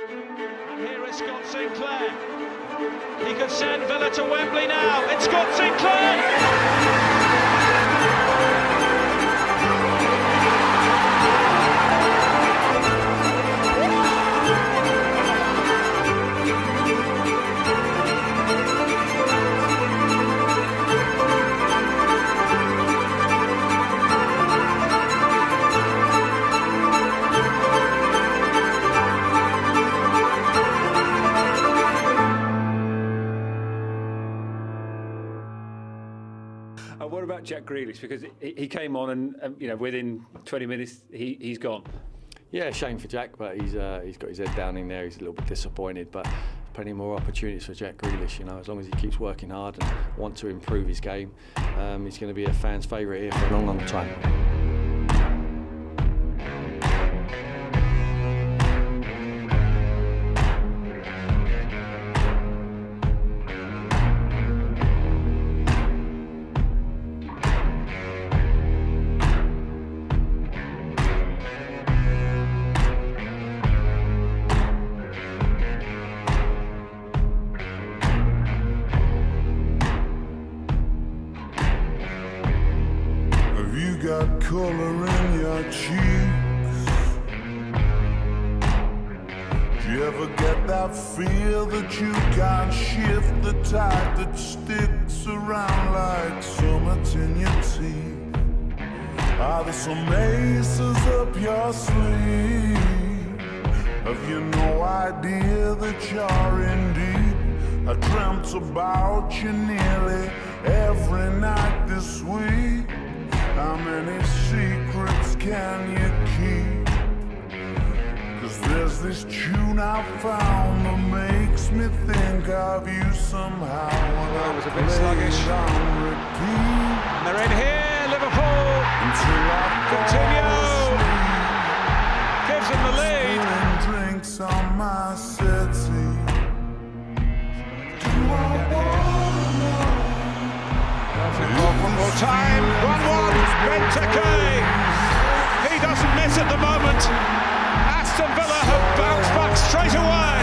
Here is Scott Sinclair. He could send Villa to Wembley now. It's Scott Sinclair! What about Jack Grealish? Because he came on and you know, within 20 minutes he's gone. Yeah, shame for Jack, but he's got his head down in there. He's a little bit disappointed, but plenty more opportunities for Jack Grealish. You know, as long as he keeps working hard and wants to improve his game, he's going to be a fan's favourite here for a long, long time. Got colour in your cheeks. Do you ever get that feel that you can't shift, the tide that sticks around like summits in your teeth? Are there some aces up your sleeve? Have you no idea that you're in deep? I dreamt about you nearly every night this week. How many secrets can you keep? 'Cause there's this tune I found that makes me think of you somehow. Well, it was a bit sluggish. And they're in here, Liverpool continue. Gives them the lead. Drinks on my settee. One more time, 1-1, Benteke. He doesn't miss at the moment. Aston Villa have bounced back straight away.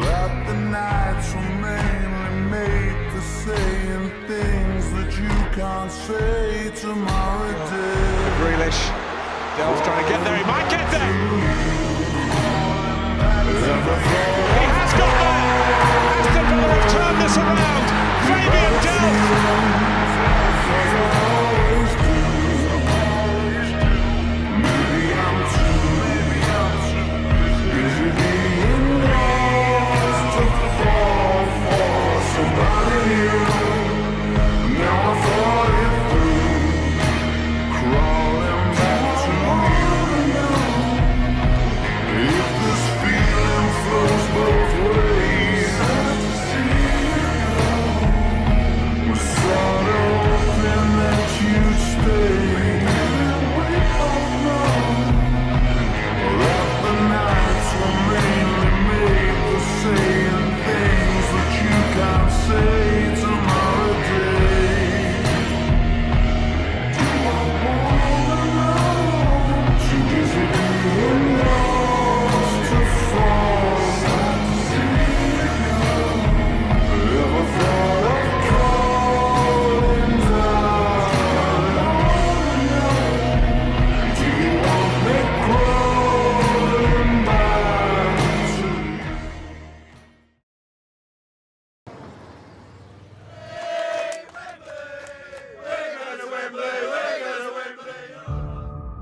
That the nights were mainly made for saying things that you can't say tomorrow day. Grealish, Delph trying to get there, he might get there. He has got there. Aston Villa have turned this around. Fabian Delph.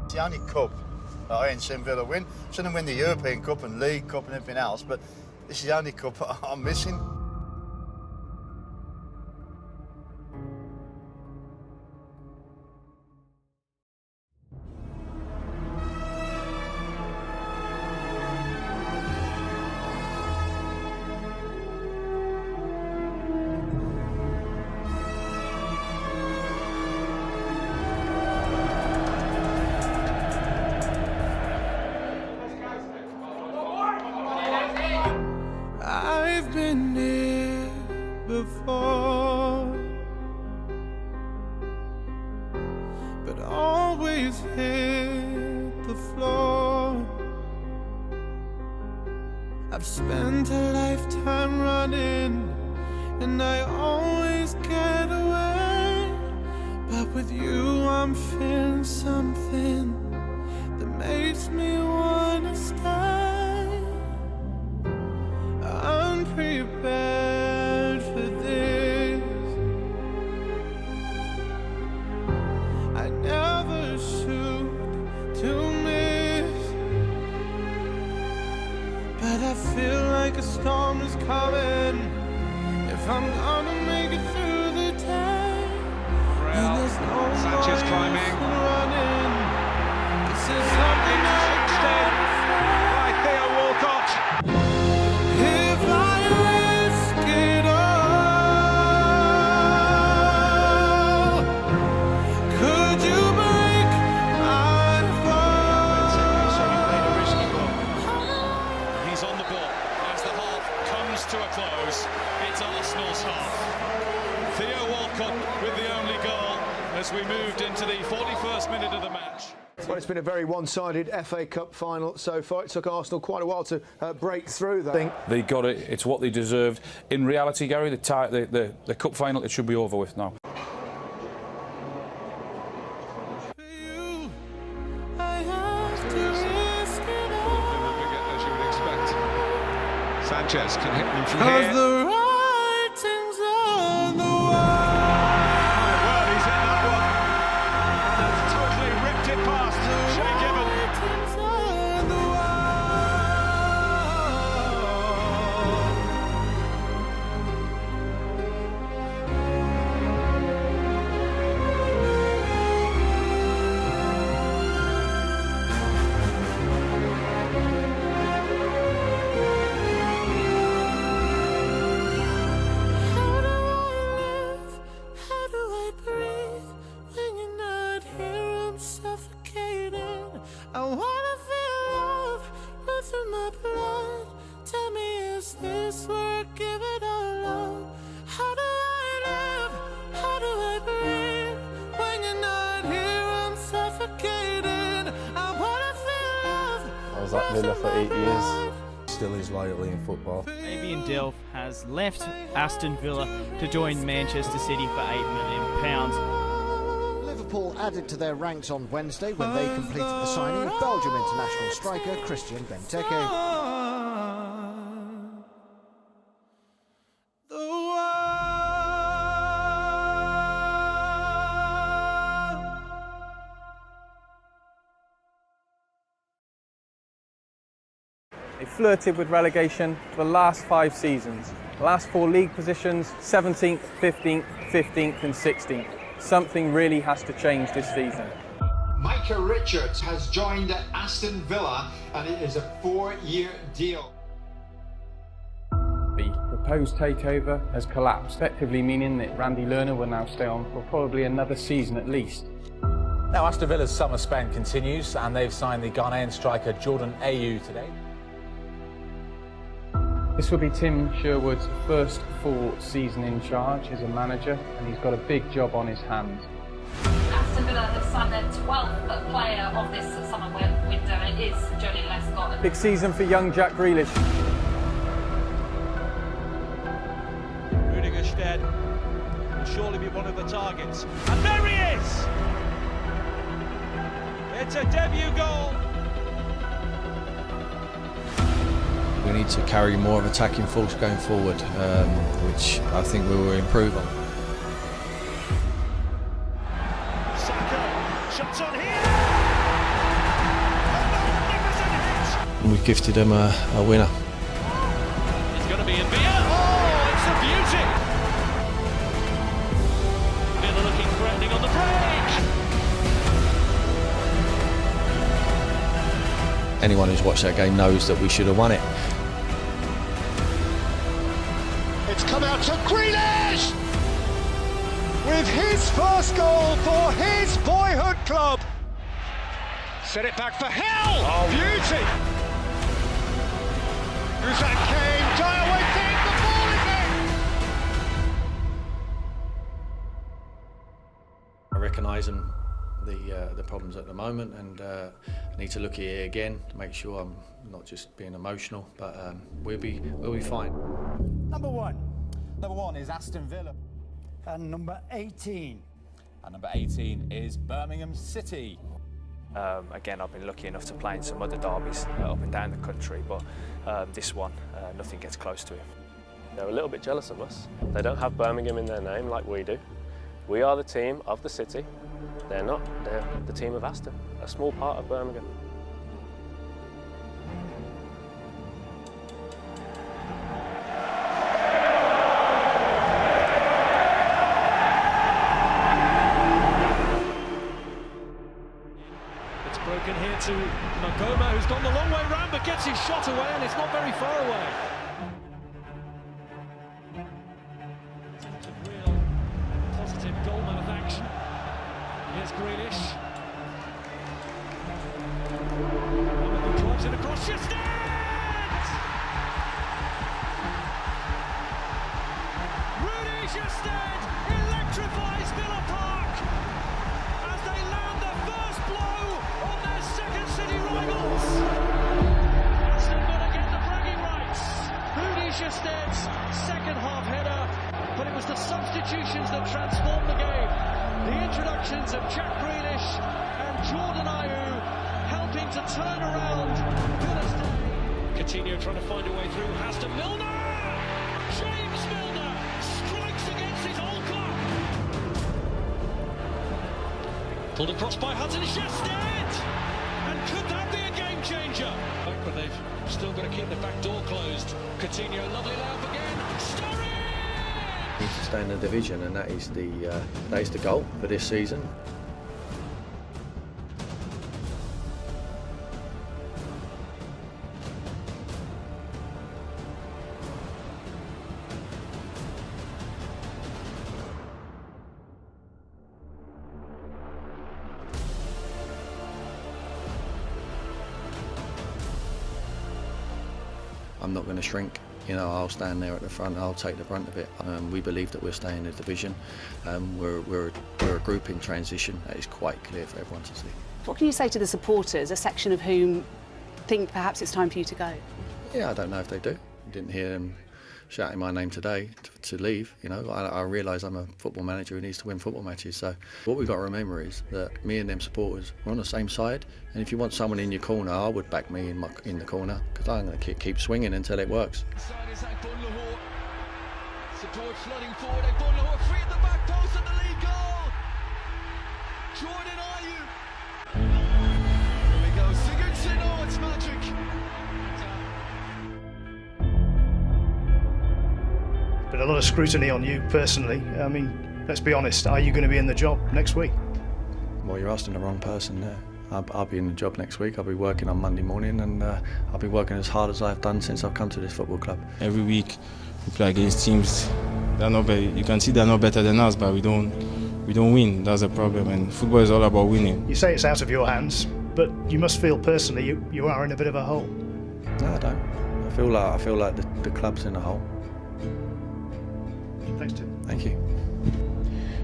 It's the only cup that I ain't seen Villa win. I've seen them win the European Cup and League Cup and everything else, but this is the only cup I'm missing. I've been here before, but always here I've spent a lifetime running, and I always get away. But with you I'm feeling something that makes me wanna stay. I'm prepared for this. I never shoot to miss, but I feel like a storm is coming. If I'm gonna make it through the day, then there's no Sanchez climbing. running. This is something I Instead by Theo Walcott. if I risk it all, could you break my fall? So he played a risky ball. He's on the ball as the half comes to a close. It's Arsenal's half. Theo Walcott with the only goal as we moved into the 41st minute of the match. Well, it's been a very one-sided FA Cup final so far. It took Arsenal quite a while to break through that. They got it. It's what they deserved. In reality, Gary, the cup final, it should be over with now. For you, I have to risk it all. As you would expect. Sanchez can hit them from 'Cause here. the writing's on the wall. Well, he's hit that one. And has totally ripped it past Shea Given. Writing's on the wall. How do I live? How do I breathe? When you're not here, I'm suffocating. I wanna feel love run through my blood. Tell me, is this where I give it all up? How do I live? How do I breathe? When you're not here, I'm suffocating. I wanna feel love. I was at Villa for 8 years. Still is loyally in football. Fabian Delph has left Aston Villa to join Manchester City for £8 million. Liverpool added to their ranks on Wednesday when they completed the signing of Belgium international striker Christian Benteke. The world. They flirted with relegation for the last 5 seasons. The last 4 league positions, 17th, 15th, 15th and 16th. Something really has to change this season. Micah Richards has joined Aston Villa and it is a 4-year deal. The proposed takeover has collapsed, effectively meaning that Randy Lerner will now stay on for probably another season at least. Now Aston Villa's summer spend continues and they've signed the Ghanaian striker Jordan Ayew today. This will be Tim Sherwood's first full season in charge as a manager, and he's got a big job on his hands. Aston Villa have signed their 12th player of this summer window, and it is Jolie Lescott. Big season for young Jack Grealish. Rudiger Stead will surely be one of the targets. And there he is! It's a debut goal. We need to carry more of attacking force going forward, which I think we will improve on. Saka, shots on here. And we've gifted them a winner. It's going to be in Villa. Oh, it's a beauty. Villa looking threatening on the break. Anyone who's watched that game knows that we should have won it. It's come out to Grealish with his first goal for his boyhood club. Set it back for Hill. Oh, beauty. Who's that Kane? Diaway thing, the ball is in. I recognise them the problems at the moment, and I need to look at it again to make sure I'm not just being emotional. But we'll be fine. Number one is Aston Villa. And number 18. And number 18 is Birmingham City. Again, I've been lucky enough to play in some other derbies up and down the country, but this one, nothing gets close to it. They're a little bit jealous of us. They don't have Birmingham in their name like we do. We are the team of the city. They're not. They're the team of Aston, a small part of Birmingham. Broken here to Magoma, who's gone the long way round but gets his shot away, and it's not very far away. It's a real positive goalman of action. Here's Grealish. Who drives it across Justet! Rudy Justet electrifies Villa Park as they land the first blow on their second city rivals. Aston Villa get the bragging rights. Rudy Justet's second half header, but it was the substitutions that transformed the game. The introductions of Jack Grealish and Jordan Ayew helping to turn around Villa's day. Coutinho trying to find a way through, has to Milner! James Milner strikes against his old club. Pulled across by Hudson Justet! And could that be a game changer? But they've still got to keep the back door closed. Coutinho, lovely layup again. Sturridge! Need to stay in the division, and that is the goal for this season. I'm not going to shrink. You know, I'll stand there at the front. I'll take the brunt of it. We believe that we're staying in the division. We're a group in transition. That is quite clear for everyone to see. What can you say to the supporters, a section of whom think perhaps it's time for you to go? Yeah, I don't know if they do. Didn't hear them shouting my name today to leave. You know, I realise I'm a football manager who needs to win football matches. So what we've got to remember is that me and them supporters, we're on the same side. And if you want someone in your corner, I would back me in the corner, because I'm going to keep swinging until it works. Support flooding forward. Bonlahor free at the back post and the lead goal. Jordan Ayew. Here we go. Sigurdsson. Oh, it's magic. But a lot of scrutiny on you personally. I mean, let's be honest, are you going to be in the job next week? Well, you're asking the wrong person there. I'll be in the job next week. I'll be working on Monday morning, and I'll be working as hard as I've done since I've come to this football club. Every week we play against teams that are not better. You can see they're not better than us, but we don't win. That's a problem, and football is all about winning. You say it's out of your hands, but you must feel personally you are in a bit of a hole. No, I don't. I feel like the club's in a hole. Thanks, Tim. Thank you.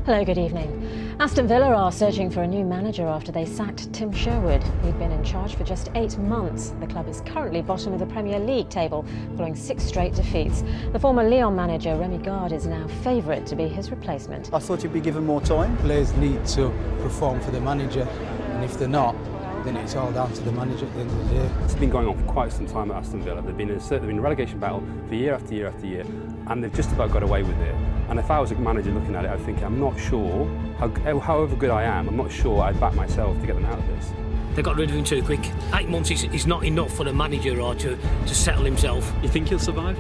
Hello, good evening. Aston Villa are searching for a new manager after they sacked Tim Sherwood. He'd been in charge for just 8 months. The club is currently bottom of the Premier League table, following 6 straight defeats. The former Lyon manager, Remy Gard, is now favourite to be his replacement. I thought he'd be given more time. Players need to perform for the manager, and if they're not, then it's all down to the manager at the end of the day. It's been going on for quite some time at Aston Villa. They've been in a relegation battle for year after year after year, and they've just about got away with it. And if I was a manager looking at it, I'd think, I'm not sure, however good I am, I'm not sure I'd back myself to get them out of this. They got rid of him too quick. 8 months is not enough for the manager to settle himself. You think he'll survive?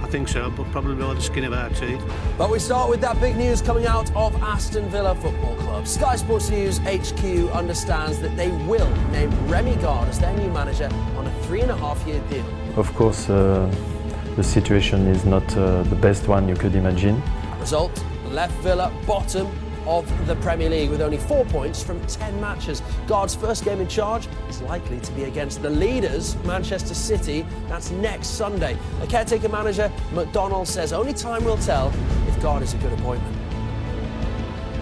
I think so, but probably by the skin of our teeth. But we start with that big news coming out of Aston Villa Football Club. Sky Sports News HQ understands that they will name Remy Gard as their new manager on a 3.5-year deal. Of course, the situation is not the best one you could imagine. Result left Villa bottom of the Premier League with only 4 points from 10 matches. Gard's first game in charge is likely to be against the leaders, Manchester City. That's next Sunday. A caretaker manager, McDonald, says only time will tell if Gard is a good appointment.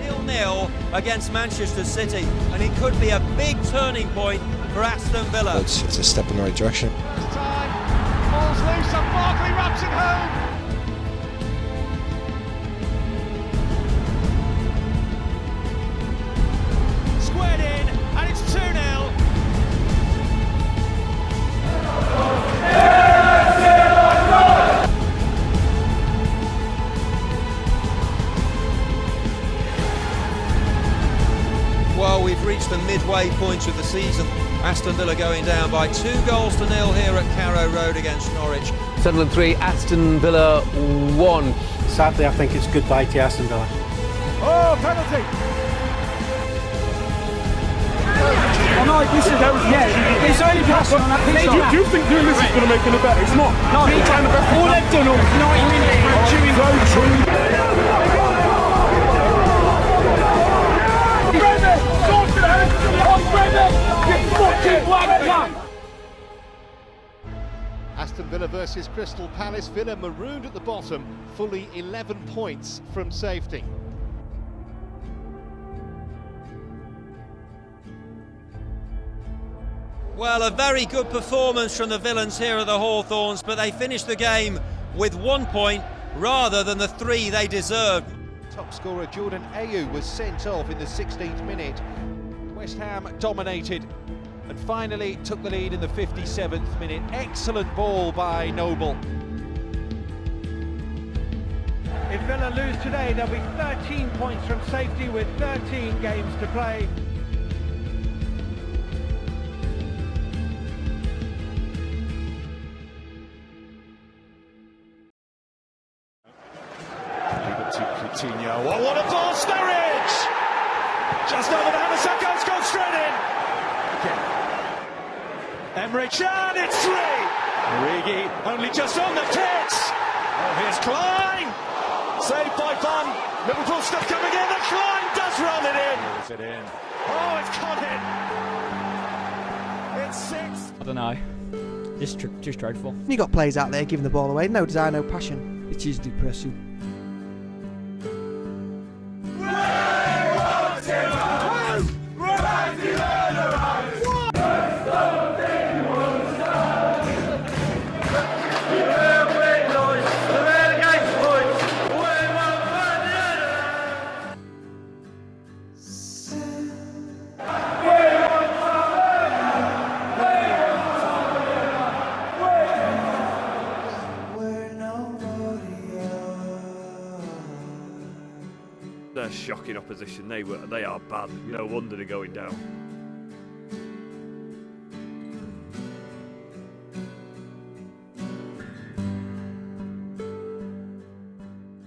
0-0 against Manchester City, and it could be a big turning point for Aston Villa. It's a step in the right direction. It's time. Ball's loose and Barkley wraps it home. Squared in, and it's 2-0. Well, we've reached the midway point of the season. Aston Villa going down by 2-0 here at Carrow Road against Norwich. Sunderland 3, Aston Villa 1. Sadly, I think it's goodbye to Aston Villa. Oh, penalty! Oh no, this is it's only passing on that pitch. Do you think doing this is going to make any better? It's not. No, all they've done all 90 minutes for chewing Aston Villa versus Crystal Palace. Villa marooned at the bottom, fully 11 points from safety. Well, a very good performance from the Villains here at the Hawthorns, but they finished the game with 1 point rather than the 3 they deserved. Top scorer Jordan Ayew was sent off in the 16th minute. West Ham dominated and finally took the lead in the 57th minute. Excellent ball by Noble. If Villa lose today, there'll be 13 points from safety with 13 games to play. Coutinho. Oh, what a ball, Sturridge! Just over the Hamasako, it's gone straight in. Emery, and it's 3. Origi only just on the pitch. Oh, here's Klein. Saved by Van. Liverpool stuff coming in, and Klein does run it in. Is it in? Oh, it's caught in. It's 6. I don't know. Just dreadful. You got players out there giving the ball away, no desire, no passion. It is depressing. They're shocking opposition. They are bad. No wonder they're going down.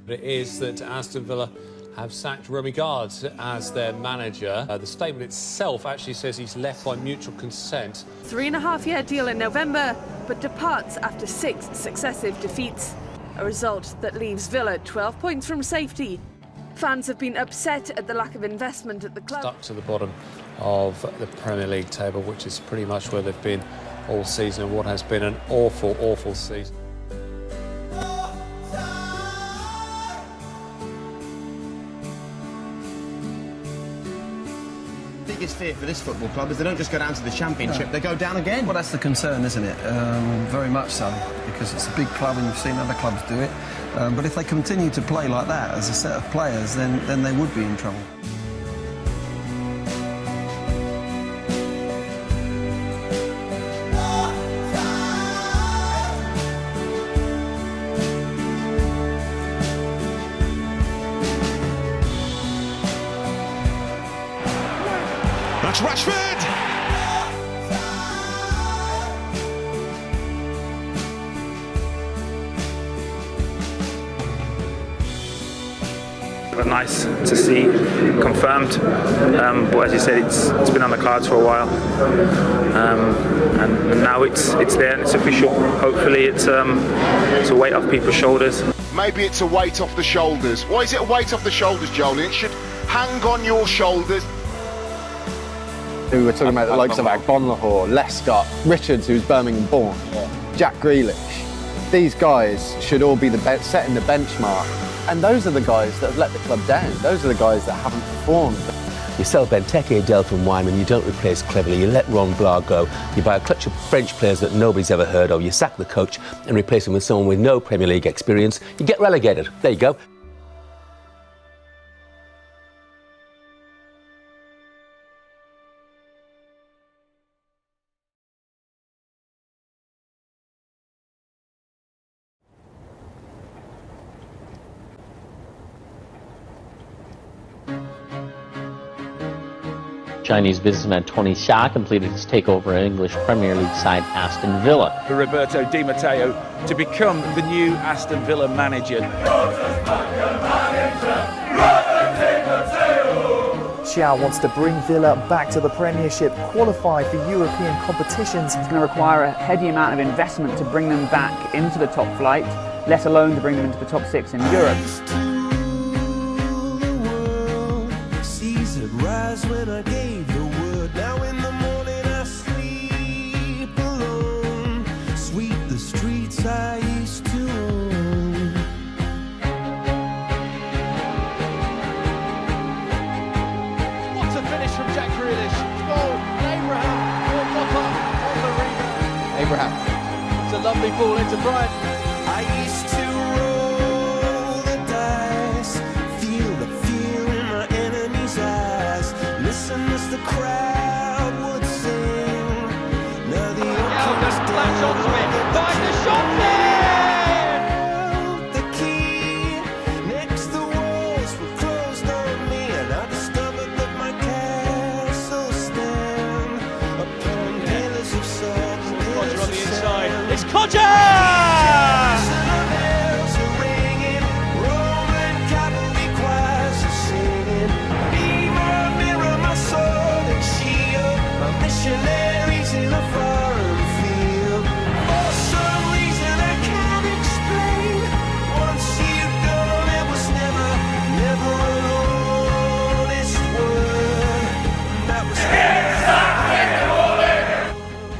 It is that Aston Villa have sacked Remy Gards as their manager. The statement itself actually says he's left by mutual consent. 3.5-year deal in November, but departs after 6 successive defeats. A result that leaves Villa 12 points from safety. Fans have been upset at the lack of investment at the club. Stuck to the bottom of the Premier League table, which is pretty much where they've been all season, and what has been an awful, awful season. Biggest fear for this football club is they don't just go down to the Championship, they go down again. Well, that's the concern, isn't it? Very much so, because it's a big club and you've seen other clubs do it. But if they continue to play like that as a set of players, then they would be in trouble. That's Rashford! Nice to see confirmed, but as you said, it's been on the cards for a while, and now it's there and it's official. Hopefully it's a weight off people's shoulders. Maybe it's a weight off the shoulders. Why is it a weight off the shoulders, Joel? It should hang on your shoulders. We were talking about the likes of Agbonlahor, Lescott, Richards, who's Birmingham born, Jack Grealish. These guys should all be setting the benchmark. And those are the guys that have let the club down. Those are the guys that haven't performed. You sell Benteke, Delph and Wyman, you don't replace cleverly, you let Ron Blah go, you buy a clutch of French players that nobody's ever heard of, you sack the coach and replace him with someone with no Premier League experience, you get relegated. There you go. Chinese businessman Tony Xia completed his takeover of English Premier League side Aston Villa. For Roberto Di Matteo to become the new Aston Villa manager. Xia wants to bring Villa back to the Premiership, qualify for European competitions. It's going to require a heady amount of investment to bring them back into the top flight, let alone to bring them into the top 6 in Europe. Rise when I gave the word. Now in the morning I sleep alone. Sweep the streets I used to own. What a finish from Jack Grealish. Goal, Abraham will pop up on the rebound. Abraham. It's a lovely ball into Brian. I used to roll the dice, feel the fear in my enemy's eyes. Listen as the crowd would sing. Now the open flash onto it. Find the shot there. The key next the walls were closed on me, and I discovered that my castle stand upon pillars of salt. Codger on the inside. It's Codger! Missionaries in a foreign field. For some reason I can't explain. Once you've gone, it was never an honest word. That was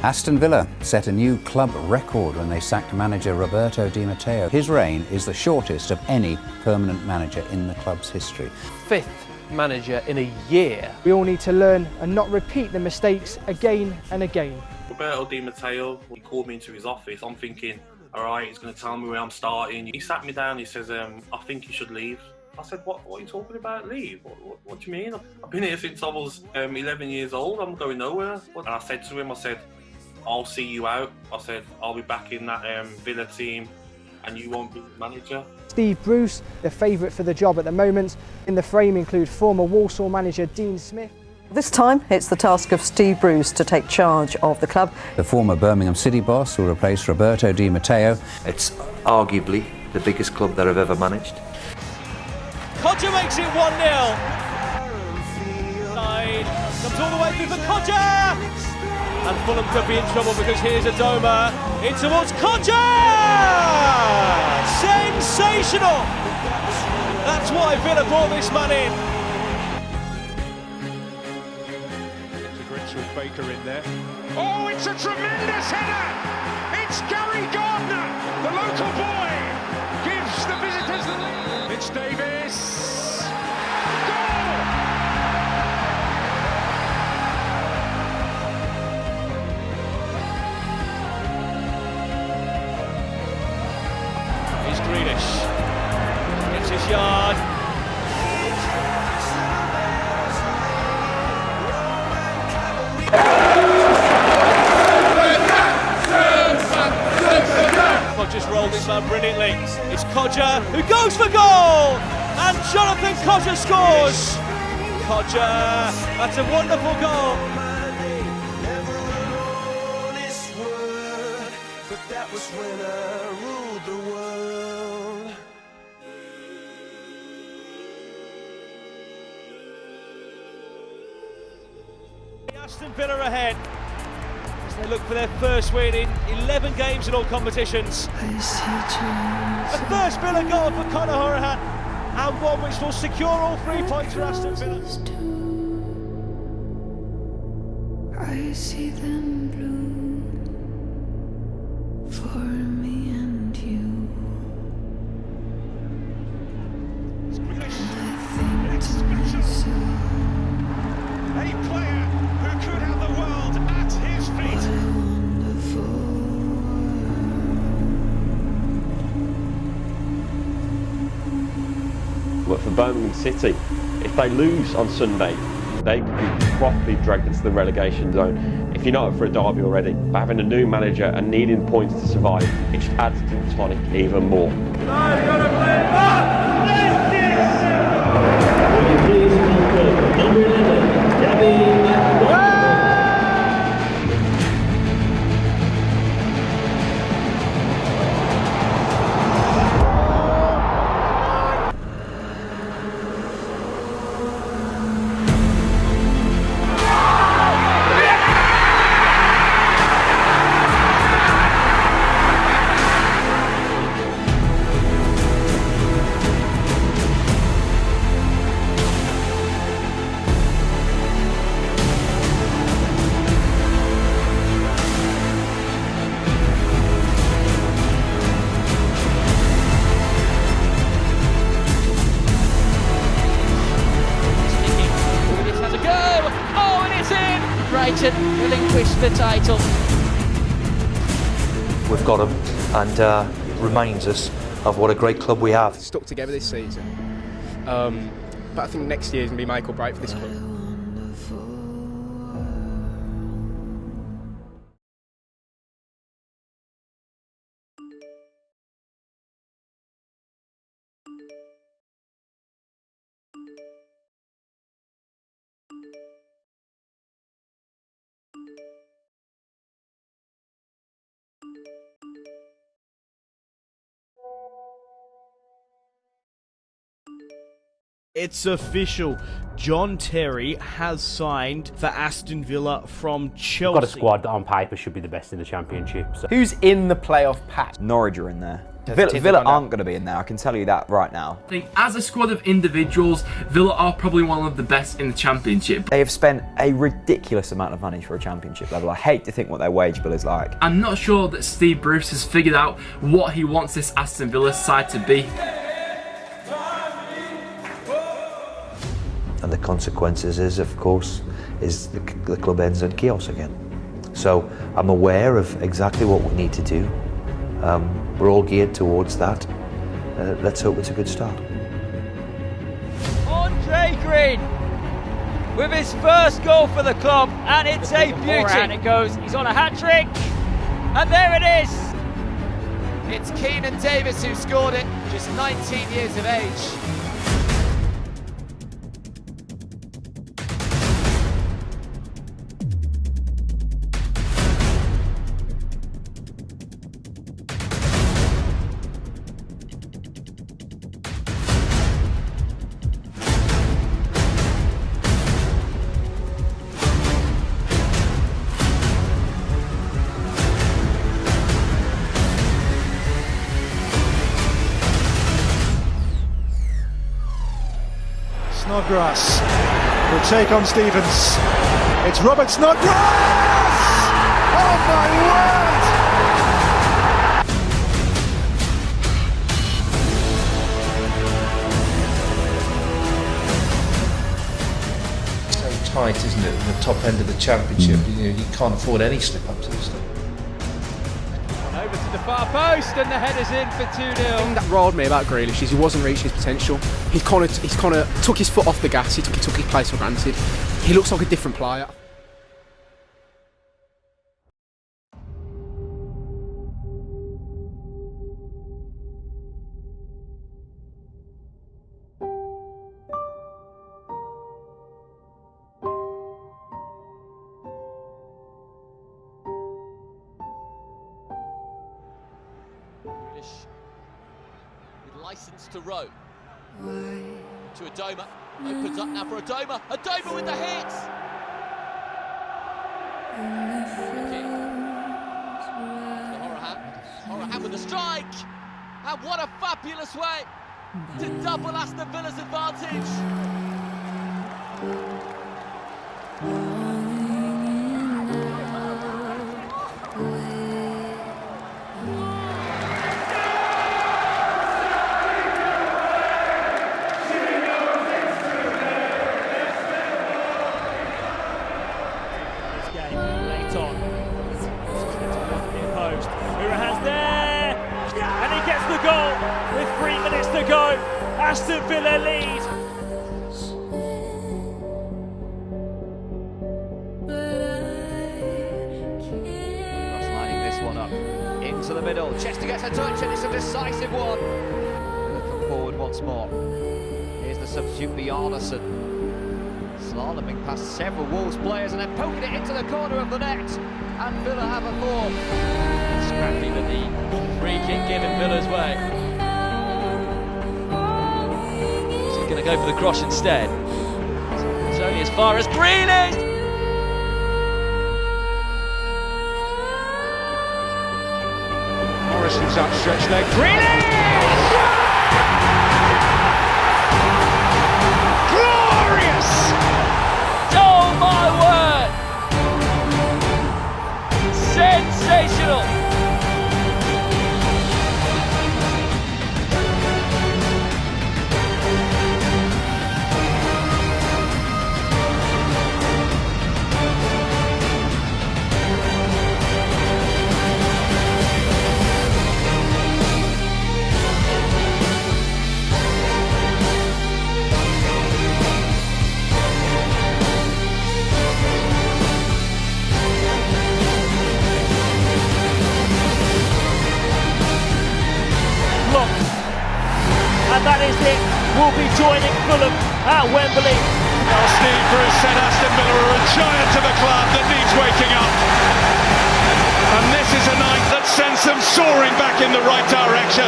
Aston Villa set a new club record when they sacked manager Roberto Di Matteo. His reign is the shortest of any permanent manager in the club's history. 5th manager in a year. We all need to learn and not repeat the mistakes again and again. Roberto Di Matteo, he called me into his office. I'm thinking, all right, he's going to tell me where I'm starting. He sat me down, he says, I think you should leave. I said, what are you talking about, leave? What do you mean? I've been here since I was 11 years old, I'm going nowhere. And I said to him, I said, I'll see you out. I said, I'll be back in that Villa team and you won't be the manager. Steve Bruce, the favourite for the job at the moment. In the frame include former Walsall manager Dean Smith. This time, it's the task of Steve Bruce to take charge of the club. The former Birmingham City boss will replace Roberto Di Matteo. It's arguably the biggest club that I've ever managed. Codger makes it 1-0. Side comes all the way through for Codger. And Fulham could be in trouble because here's Adoma in towards Codger! Sensational! That's why Villa brought this man in. It's a Grinch with Baker in there. Oh, it's a tremendous header! It's Gary Gardner, the local boy, gives the visitors the lead. It's Davis. Grealish gets his yard. Codger's rolled this man brilliantly. It's Codger who goes for goal! And Jonathan Codger scores! Codger, that's a wonderful goal. But that was when I ruled the world. Aston Villa ahead as they look for their first win in 11 games in all competitions. A first Villa goal for Conor Hourihane, and one which will secure all 3 points for Aston Villa. I see them blue for me and you. player who could have the world at his feet. But for Birmingham City, if they lose on Sunday, they could be properly dragged into the relegation zone. If you're not up for a derby already, but having a new manager and needing points to survive, it just adds to the tonic even more. Relinquish the title. We've got them, and it reminds us of what a great club we have. Stuck together this season, but I think next year is going to be make or break for this club. It's official. John Terry has signed for Aston Villa from Chelsea. We've got a squad that on paper should be the best in the Championship. So. Who's in the playoff pack? Norwich are in there. Villa aren't going to be in there, I can tell you that right now. I think as a squad of individuals, Villa are probably one of the best in the Championship. They have spent a ridiculous amount of money for a Championship level. I hate to think what their wage bill is like. I'm not sure that Steve Bruce has figured out what he wants this Aston Villa side to be. And the consequences is, of course, the club ends in chaos again. So I'm aware of exactly what we need to do. We're all geared towards that. Let's hope it's a good start. Andre Green with his first goal for the club, and it's a beauty. And it goes, he's on a hat-trick, and there it is. It's Keenan Davis who scored it, just 19 years of age. Snodgrass will take on Stevens. It's Robert Snodgrass! Oh my word! So tight, isn't it? The top end of the Championship, you can't afford any slip-ups and stuff. Over to the far post, and the header's in for 2-0. The thing that riled me about Grealish is he wasn't reaching his potential. He's kind of took his foot off the gas. He took his place for granted. He looks like a different player. With license to row. To Adoma. Opens up now for Adoma. Adoma with the hit! Horahan with the strike! And what a fabulous way to double Aston Villa's advantage! Aston Villa lead. Lining this one up into the middle. Chester gets a touch and it's a decisive one. Villa come forward once more. Here's the substitute Bjarnason. Slaloming past several Wolves players and then poking it into the corner of the net. And Villa have a ball. Scrappy with the free kick given Villa's way. He's going to go for the cross instead. It's only as far as Grealish. Morrison's outstretched leg. Grealish! Glorious! Oh my word! Sensational! And that is it. We'll be joining Fulham at Wembley. Well, Steve Bruce said Aston Villa are a giant of a club that needs waking up. And this is a night that sends them soaring back in the right direction.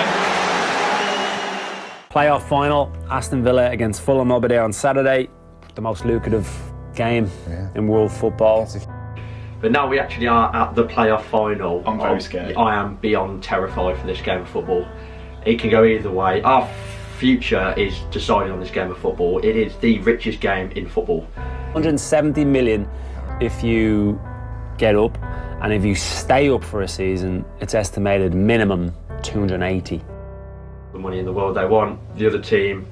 Playoff final, Aston Villa against Fulham will be there on Saturday. The most lucrative game in world football. But now we actually are at the playoff final. I'm very scared. I am beyond terrified for this game of football. It can go either way. Our future is decided on this game of football. It is the richest game in football. 170 million if you get up, and if you stay up for a season, it's estimated minimum 280. The money in the world they want. The other team,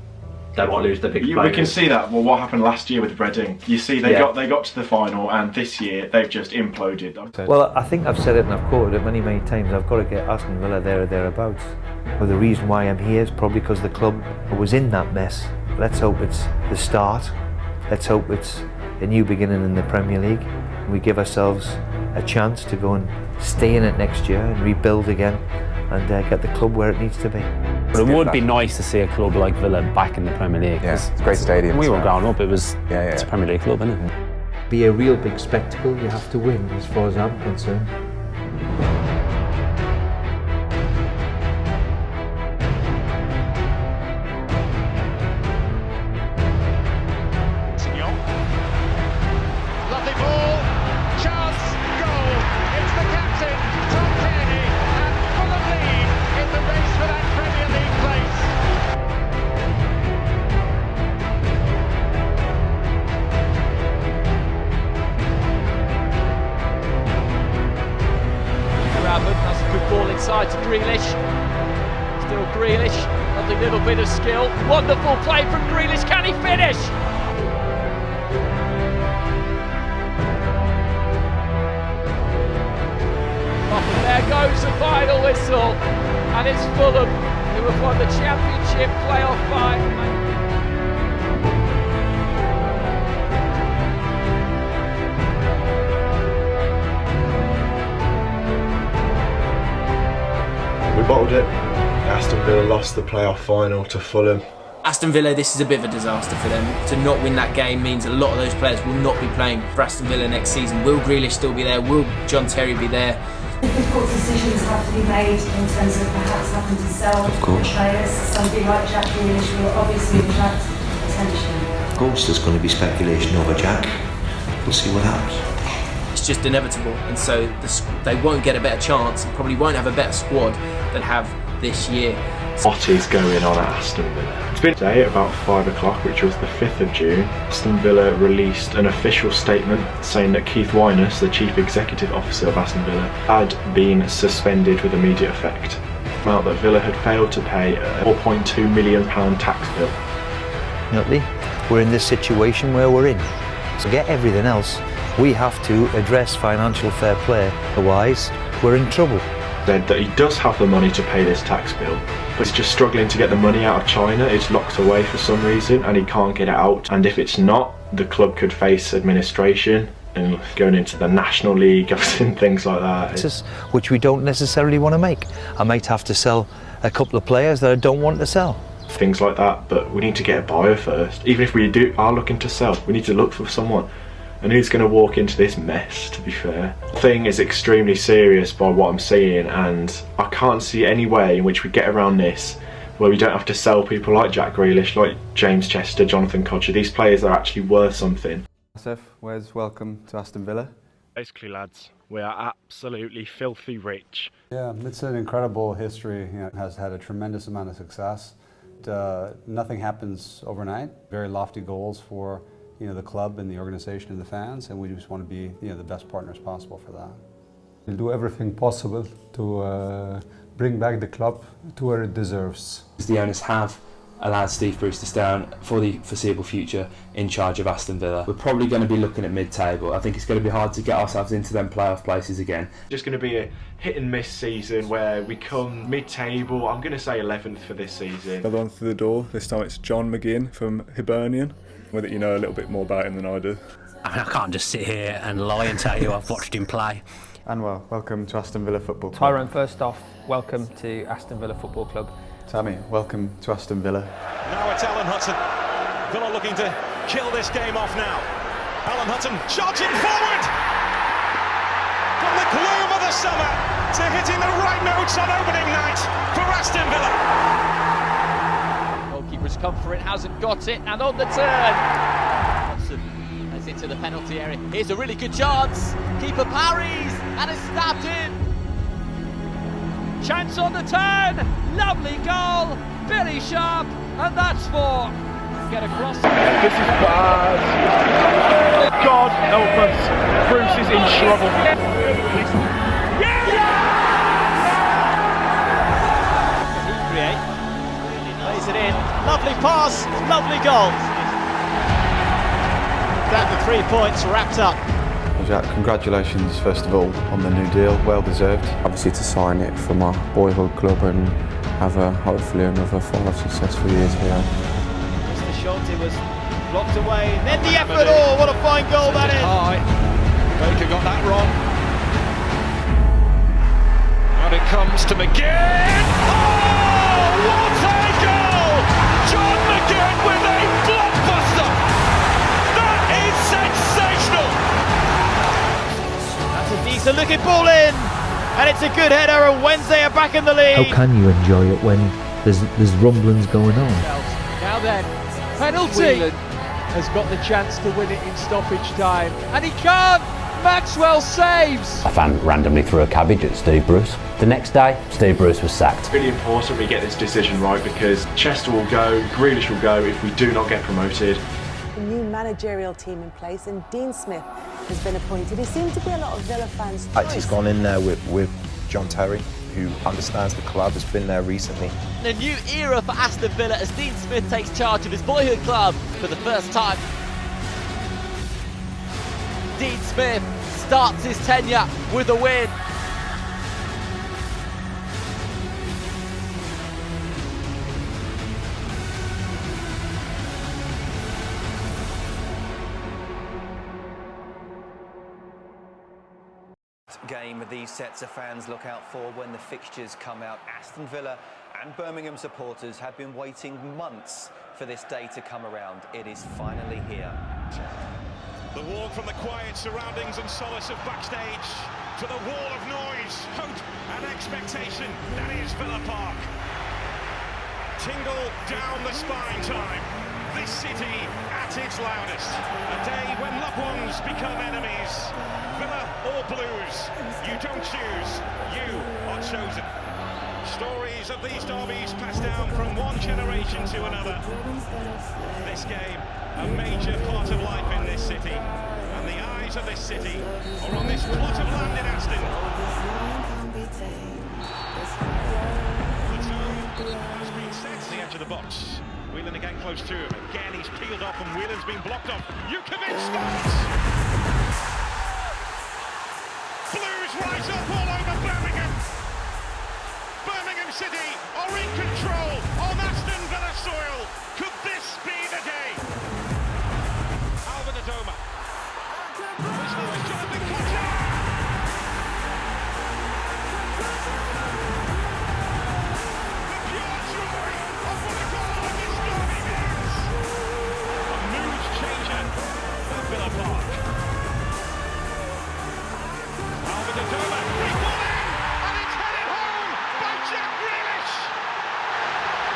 they might lose their big players. We can see that. Well, what happened last year with Reading? You see, they got to the final, and this year they've just imploded. Well, I think I've said it and I've quoted it many times. I've got to get Aston Villa there or thereabouts. Well, the reason why I'm here is probably because the club was in that mess. Let's hope it's the start. Let's hope it's a new beginning in the Premier League. We give ourselves a chance to go and stay in it next year and rebuild again and get the club where it needs to be. But it would be nice to see a club like Villa back in the Premier League. Yeah, it's a great stadium. When we were growing up, it's a Premier League club, isn't it? Be a real big spectacle. You have to win, as far as I'm concerned. Lovely ball, chance, goal. It's the captain, Tom Kearney, and Fulham lead in the race for that Premier League place. Rabbit, that's a good ball inside to Grealish. Still Grealish, lovely little bit of skill. Wonderful play from Grealish, can he finish? And there goes the final whistle, and it's Fulham who have won the Championship playoff final. We bottled it. Aston Villa lost the playoff final to Fulham. Aston Villa, this is a bit of a disaster for them. To not win that game means a lot of those players will not be playing for Aston Villa next season. Will Grealish still be there? Will John Terry be there? Difficult decisions have to be made in terms of perhaps having to sell players. Somebody like Jack Grealish will obviously attract attention. Of course, there's going to be speculation over Jack. We'll see what happens. It's just inevitable, and so they won't get a better chance, and probably won't have a better squad than have this year. What is going on at Aston Villa? It's been today at about 5 o'clock, which was the 5th of June. Aston Villa released an official statement saying that Keith Wyness, the Chief Executive Officer of Aston Villa, had been suspended with immediate effect. Out that Villa had failed to pay a £4.2 million tax bill. Ultimately, we're in this situation where we're in. So get everything else, we have to address financial fair play, otherwise we're in trouble. Said that he does have the money to pay this tax bill, He's just struggling to get the money out of China. It's locked away for some reason and he can't get it out. And if it's not, the club could face administration and going into the National League and things like that. Which we don't necessarily want to make. I might have to sell a couple of players that I don't want to sell. Things like that, but we need to get a buyer first. Even if we are looking to sell, we need to look for someone. And who's going to walk into this mess, to be fair? The thing is extremely serious by what I'm seeing, and I can't see any way in which we get around this where we don't have to sell people like Jack Grealish, like James Chester, Jonathan Codger. These players are actually worth something. Asif, Wes, welcome to Aston Villa. Basically, lads, we are absolutely filthy rich. Yeah, it's an incredible history. It has had a tremendous amount of success. Nothing happens overnight. Very lofty goals for the club and the organisation and the fans, and we just want to be the best partners possible for that. We'll do everything possible to bring back the club to where it deserves. The owners have allowed Steve Bruce to stay on for the foreseeable future in charge of Aston Villa. We're probably going to be looking at mid-table. I think it's going to be hard to get ourselves into them playoff places again. Just going to be a hit and miss season where we come mid-table. I'm going to say 11th for this season. I've gone through the door. This time it's John McGinn from Hibernian. Whether you know a little bit more about him than I do. I mean, I can't just sit here and lie and tell you I've watched him play. Anwar, welcome to Aston Villa Football Club. Tyrone, first off, welcome to Aston Villa Football Club. Tammy, welcome to Aston Villa. Now it's Alan Hudson. Villa looking to kill this game off now. Alan Hudson charging forward! From the gloom of the summer to hitting the right notes on opening night for Aston Villa. Goalkeeper's come for it, hasn't got it, and on the turn. Hudson has into the penalty area. Here's a really good chance. Keeper parries and is stabbed in. Chance on the turn. Lovely goal. Billy Sharp, and that's four. Get across. This is bad. God help us. Bruce is in trouble. He create. Plays it in. Lovely pass. Lovely goal. That the 3 points wrapped up. Well, Jack, congratulations first of all on the new deal. Well deserved. Obviously to sign it for my boyhood club and have hopefully another 5 successful years here. Mr. Schulte was blocked away, and then the effort, oh what a fine goal that is! Baker got that wrong. And it comes to McGinn! Oh, what a goal! John McGinn with a blockbuster! That is sensational! That's a decent looking ball in! And it's a good header, and Wednesday are back in the league. How can you enjoy it when there's rumblings going on? Now then, penalty! Whelan has got the chance to win it in stoppage time, and he can't! Maxwell saves! A fan randomly threw a cabbage at Steve Bruce. The next day, Steve Bruce was sacked. It's really important we get this decision right because Chester will go, Grealish will go if we do not get promoted. A new managerial team in place, and Dean Smith has been appointed. He seemed to be a lot of Villa fans' choice. He's gone in there with John Terry, who understands the club, has been there recently. A new era for Aston Villa as Dean Smith takes charge of his boyhood club for the first time. Dean Smith starts his tenure with a win. Game these sets of fans look out for when the fixtures come out. Aston Villa and Birmingham supporters have been waiting months for this day to come around. It is finally here. The walk from the quiet surroundings and solace of backstage to the wall of noise, hope and expectation. That is Villa Park. Tingle down the spine time. This city at its loudest. A day when loved ones become enemies. Villa or Blues, you don't choose, you are chosen. Stories of these derbies passed down from one generation to another. This game, a major part of life in this city. And the eyes of this city are on this plot of land in Aston. The tone has been set to the edge of the box. Whelan again close to him. Again he's peeled off and Whelan's been blocked off. Jukovic starts! Blues rise up all over Birmingham! Birmingham City are in control on Aston Villa soil. Could this be the day? Alvin-Adoma. This now is Jonathan Kocher. The pure joy of what a goal of this derby means. A mood changer at Villa Park. Alvin-Adoma, free ball in, and it's headed home by Jack Grealish.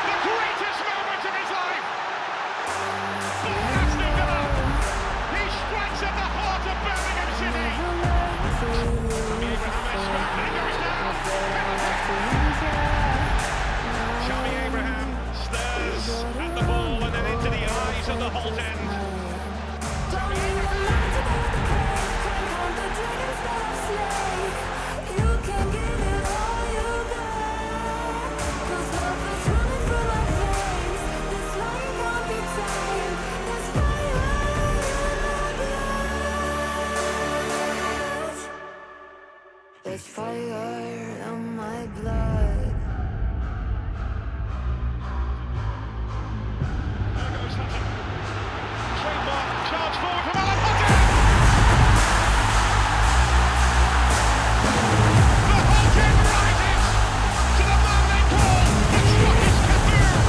The greatest moment of his life. For Aston Villa, he strikes at the heart of Birmingham City. Tammy Abraham is struck, and it goes down. Tammy Abraham stirs at the ball and then into the eyes of the Holt end. Tammy Abraham. There's fire on my blood. There goes Hutton. Trademark charge forward from Alan Hutton. The Holt end rises to the man they call the Scottish Caboose.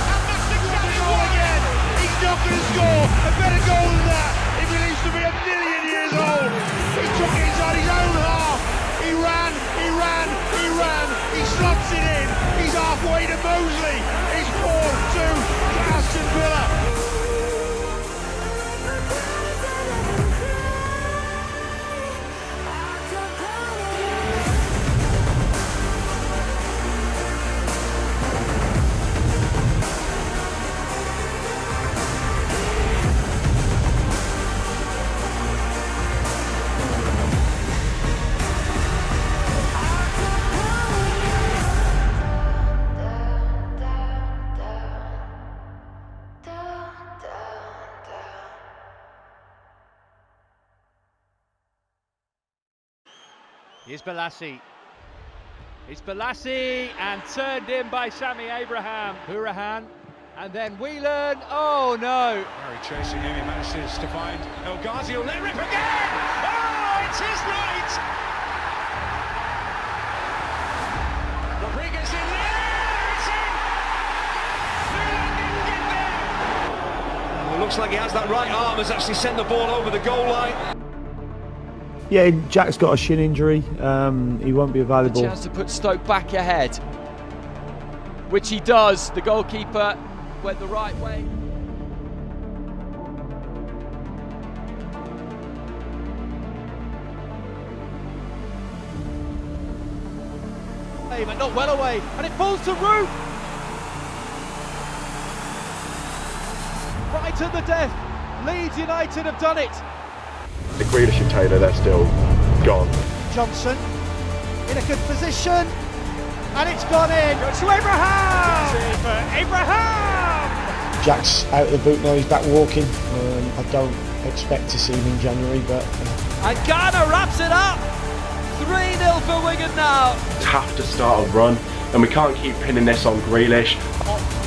And that's exactly what again. He's not going to score a better goal than that if he needs to be a million years old. He took it inside his own half. He ran, he slots it in, he's halfway to Mosley, it's 4-2 to Aston Villa. Here's Balassi. It's Balassi and turned in by Sammy Abraham. Hourihane and then Whelan. Oh no! Harry chasing him, he manages to find El Ghazi. He'll let rip again! Oh, it's his night! Rodriguez in there! It's in! Whelan didn't get there! Well, it looks like he has that right arm, has actually sent the ball over the goal line. Yeah, Jack's got a shin injury. He won't be available. A chance to put Stoke back ahead, which he does. The goalkeeper went the right way. But not well away, and it falls to Root. Right at the death. Leeds United have done it. The Grealish and Taylor, they're still gone. Johnson in a good position, and it's gone in. Goes to Abraham. Abraham. Jack's out of the boot now. He's back walking. I don't expect to see him in January, but. And Ghana wraps it up. 3-0 for Wigan now. Have to start a run, and we can't keep pinning this on Grealish.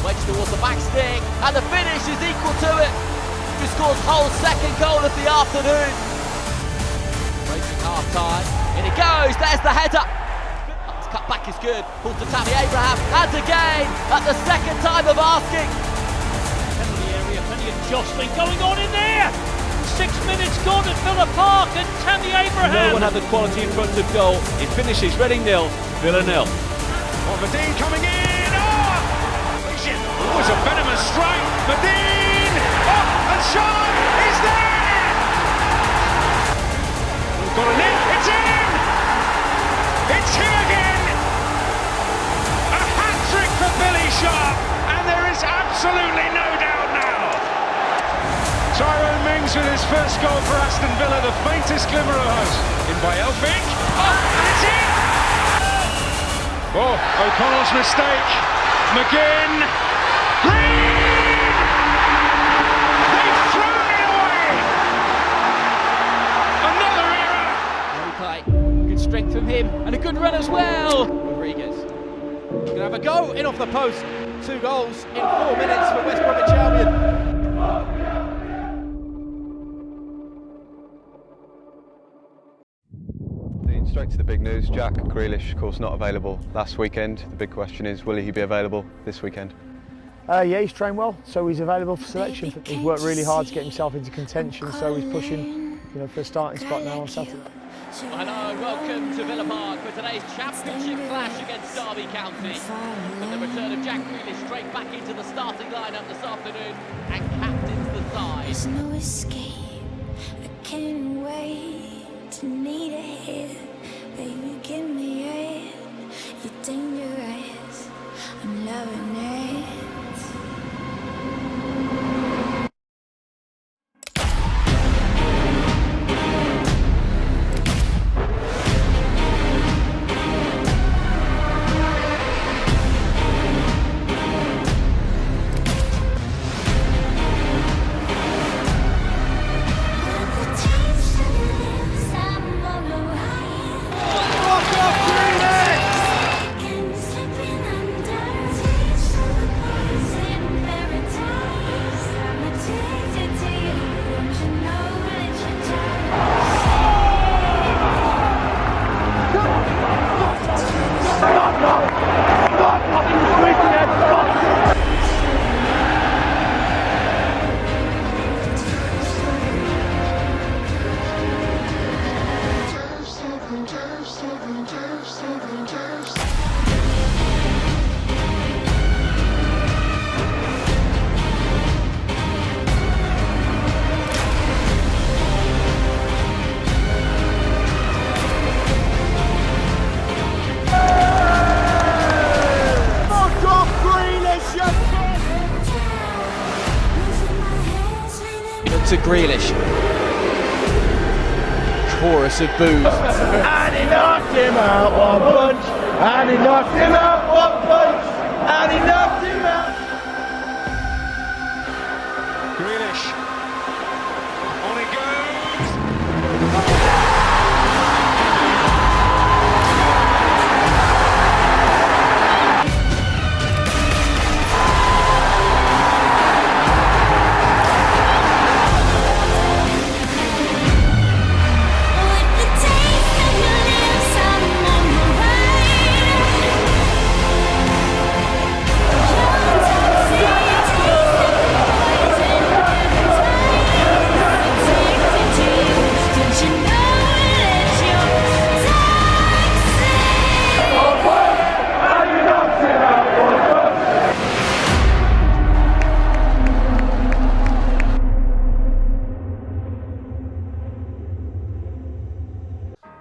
Wedge towards the back stick, and the finish is equal to it. Who scores Hull's second goal of the afternoon. Racing half time, in it goes, there's the header. This cut back is good, pulled to Tammy Abraham, and again, at the second time of asking. Penalty area, plenty of jostling going on in there. 6 minutes gone at Villa Park, and Tammy Abraham. No one had the quality in front of goal. It finishes Reading 0, Villa 0. Verdine coming in, it was a venomous strike, Verdine, and Sean is there! We've got a net, it's in! It's here again! A hat-trick for Billy Sharp, and there is absolutely no doubt now! Tyrone Mings with his first goal for Aston Villa, the faintest glimmer of hope. In by Elphick, and it's in! Oh, O'Connell's mistake, McGinn, Green! They've thrown it away! Another error! Good strength from him, and a good run as well. Rodriguez going to have a go in off the post. 2 goals in 4 minutes for West Bromwich Albion. Straight to the big news. Jack Grealish, of course, not available last weekend. The big question is, will he be available this weekend? Yeah, he's trained well, so he's available for selection. He's worked really hard to get himself into contention, so he's pushing, for a starting spot now on Saturday. Hello, welcome to Villa Park for today's championship clash against Derby County. And the return of Jack Grealish straight back into the starting lineup this afternoon and captains the side. There's no escape, I can't wait to need a hit. Baby, give me it, you're dangerous, I'm loving it. To Grealish. Chorus of boos. And he knocked him out one punch. And he knocked him out one punch. And he knocked him out. Grealish. On it goes.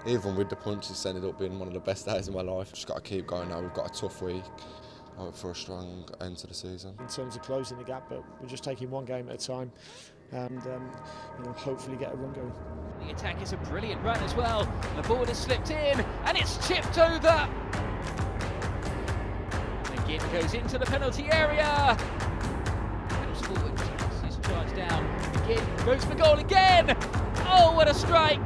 Even with the punch, it's ended up being one of the best days of my life. Just got to keep going now. We've got a tough week. I hope for a strong end to the season. In terms of closing the gap, but we're just taking one game at a time, and hopefully get a run going. The attack is a brilliant run as well. The ball has slipped in and it's chipped over. Again goes into the penalty area. Goes forward, he's charged down. Again goes for goal again. Oh, what a strike!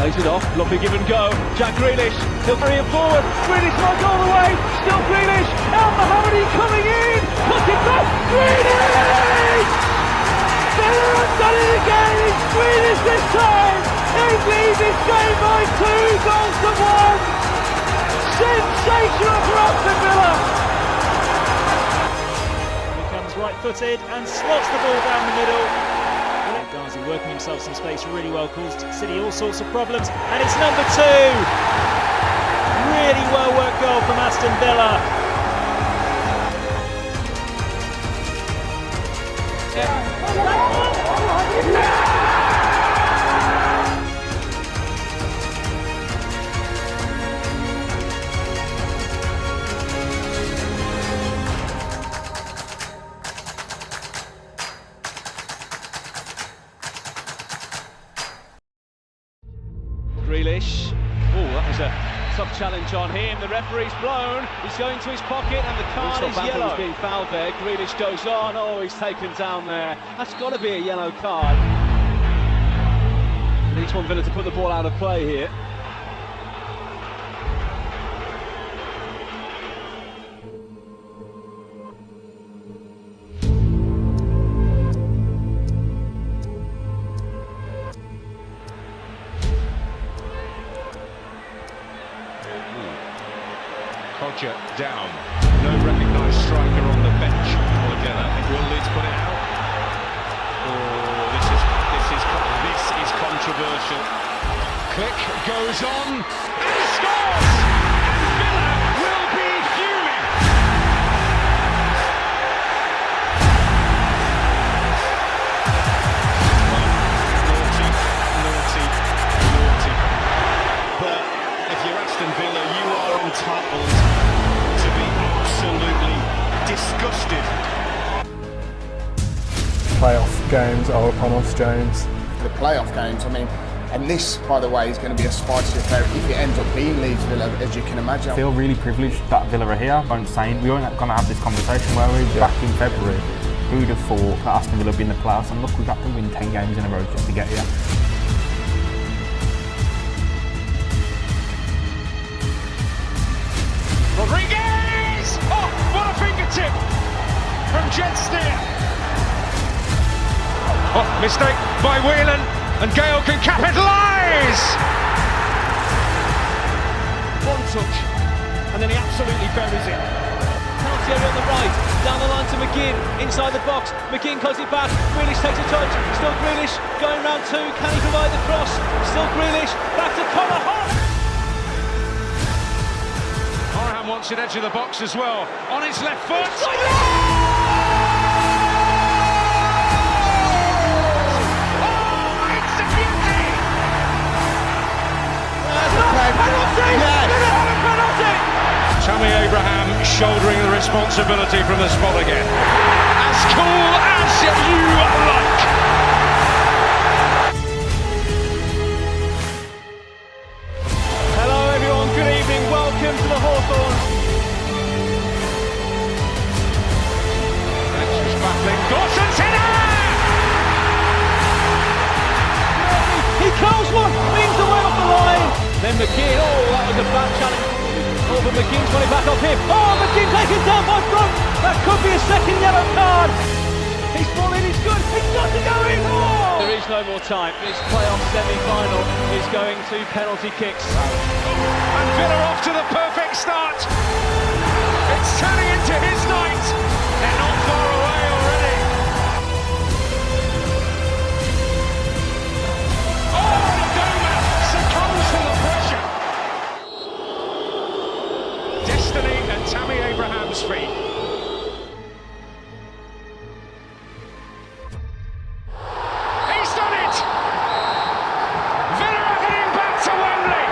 Lays it off, Loppy give and go. Jack Grealish, he'll carry it forward. Grealish runs all the way. Still Grealish. El Mohammadi coming in. Puts it back. Grealish! Villa have done it again. It's Grealish this time. They lead this game by 2 goals to 1. Sensational for Aston Villa! Becomes right-footed and slots the ball down the middle. Ghazi working himself some space really well, caused City all sorts of problems, and it's number 2! Really well worked goal from Aston Villa. Grealish. Oh, that was a tough challenge on him. The referee's blown. He's going to his pocket, and the card is yellow. He's being fouled there. Grealish goes on. Oh, he's taken down there. That's got to be a yellow card. Needs one Villa to put the ball out of play here. Roger down. No recognised striker on the bench for Villa. Will Leeds put it out? Oh, this is controversial. Click goes on and scores! And Villa will be fuming. Naughty. But if you're Aston Villa, you are entitled to be absolutely disgusted. Playoff games are upon us, James. The playoff games, I mean, and this, by the way, is going to be a spicy affair if it ends up being Leeds Villa, as you can imagine. I feel really privileged that Villa are here. I'm saying we weren't going to have this conversation, were we? Back in February, who would have thought that Aston Villa would be in the playoffs? And look, we've had to win 10 games in a row just to get here. Rodriguez! Oh, what a fingertip from Jed Steer. Oh, mistake by Whelan, and Gale can capitalise! One touch, and then he absolutely buries it. Penalty area on the right, down the line to McGinn, inside the box. McGinn cuts it back, Grealish takes a touch, still Grealish, going round 2, can he provide the cross? Still Grealish, back to Connor Hoff. Orhan wants it edge of the box as well, on his left foot. Tammy Abraham shouldering the responsibility from the spot again. As cool as you like. Hello everyone, good evening, welcome to the Hawthorn. That's battling. Dawson's header! He curls one, leans away off the line. Then McGinn, oh, that was a bad challenge. Oh, but McGinn's got it back off him. Oh, McGinn taken down by front. That could be a second yellow card. He's falling, he's good. He's got to go in. Oh! There is no more time. This playoff semi-final is going to penalty kicks. And Villa off to the perfect start. It's turning into his night. They're not far away already. Oh, Doma succumbs to the pressure. Destiny at Tammy Abraham's feet. He's done it! Villa are heading back to Wembley.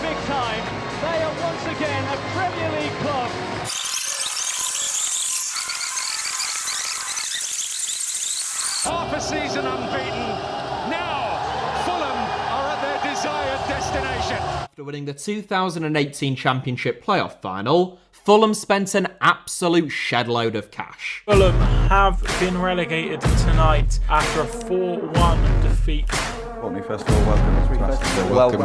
big time. They are once again a Premier League club. Half a season unbeaten. Now, Fulham are at their desired destination. After winning the 2018 Championship playoff final, Fulham spent an absolute shed-load of cash. Fulham have been relegated tonight after a 4-1 defeat. Courtney, first of all, welcome to Aston Villa. Welcome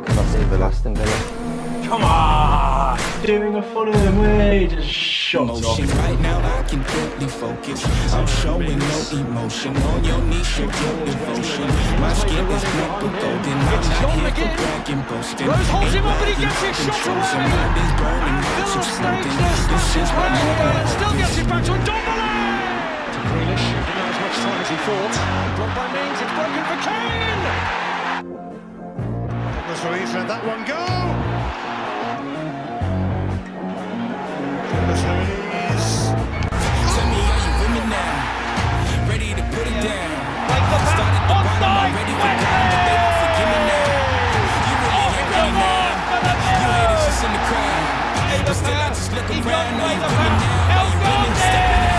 to Aston Villa. Come on! Doing a Fulham way, just shot off. Right now I can totally focus. I'm showing no emotion. On your knees, show your devotion. My skin is black but golden. I'm not here for bragging, boasting. Rose holds him up and he gets his shot away. Villa stays their stretches back and still gets it back to Ndombele. To Grealish, he didn't have as much time as he thought. Blocked by Mings, it's broken for Kane. Douglas Luiz let that one go. Douglas Luiz. Tell me, are you with me now? Ready to put it down? Started the bottom, I'm ready for God, but they won't forgive me now. You really ain't ready now. You haters just in the crowd, but still I just look around. Are you with me now? Are you willing to step in the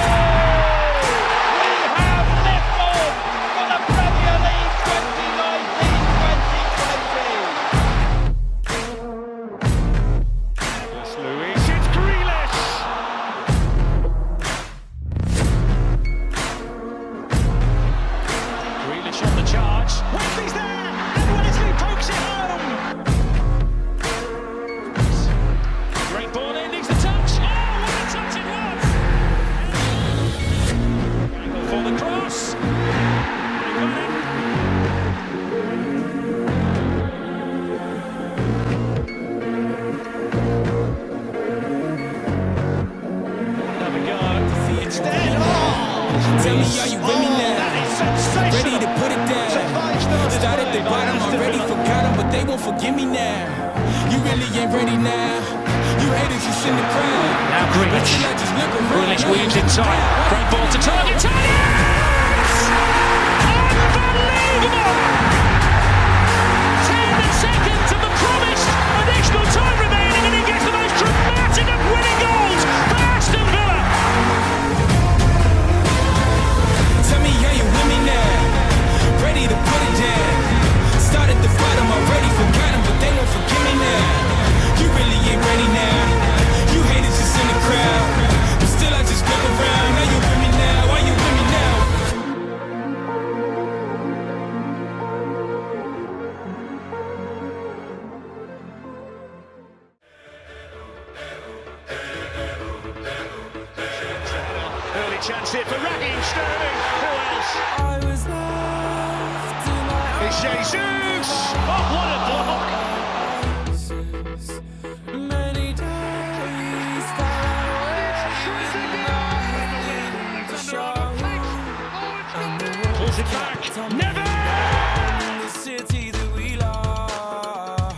Tell me, are you with me now? Ready to put it down. Started the bottom, already forgot them, but they won't forgive me now. You really ain't ready now. You haters just in the crowd. Now Grealish. Grealish weaves inside. Great ball to target. Unbelievable! 10 seconds of the promised additional time remaining, and he gets the most dramatic of winning goals for Aston Villa. Tell me, are you with me now? Ready to put it down. Started the bottom, already forgot them, but they won't forgive me now. You really ain't ready now. You haters just in the crowd, but still I just look around. Are you with me now? Are you with me now? Early chance here for Raheem Sterling. Who else? It's Jesus! Oh, what a block! Pulls it back. Never! The city that we love.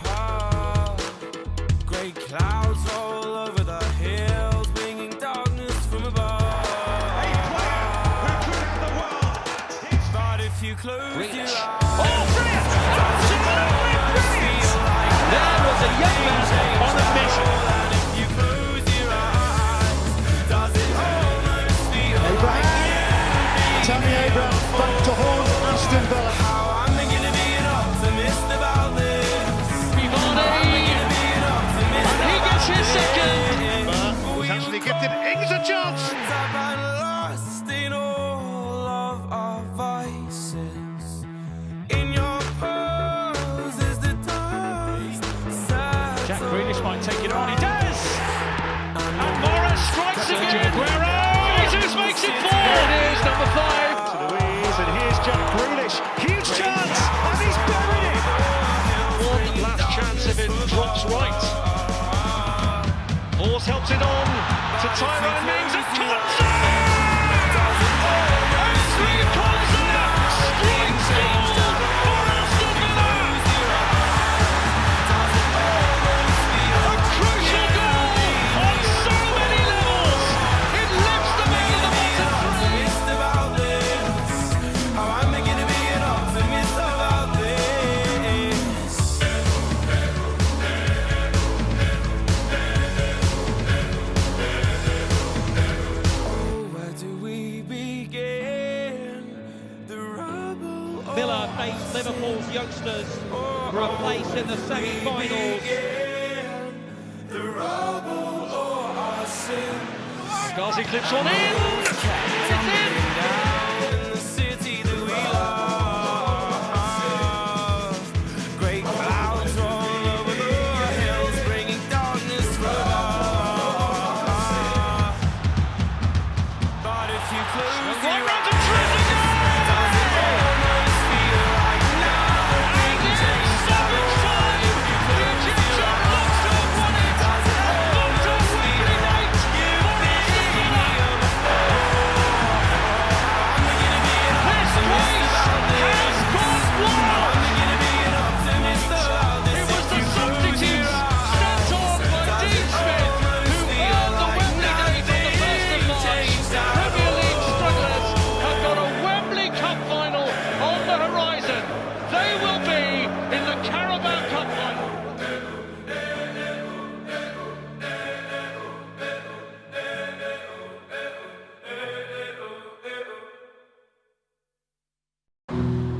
Great clouds all over the hills, bringing darkness from above. A player who could have the world. But if you close your eyes, Oh, brilliant! Absolutely brilliant! There was a young man on a mission. and if you close your eyes, does it almost feel like Tammy Abraham back to haunt Aston Villa. how I'm gonna be an optimist about this? I'm gonna be an optimist. And he gets his second. But was actually gifted Ings a chance. I've been lost in all of our vices. In your pose is the dust. Jack Grealish might take it on. He does. And Morris strikes again. Aguero. Jesus makes it 4. It is number 5. To Louise, and here's Jack Grealish. Huge chance, and he's buried it. One last chance if it drops right. Horse helps it on to Tyrone Mings and cuts it. And three-quarters of that strikes goal for Aston Villa. A crucial goal on so many levels. It lifts them out of the bottom. Optimist about this. How I'm gonna be an optimist about this. semi-finals. Ghazi clips one in, and it's in!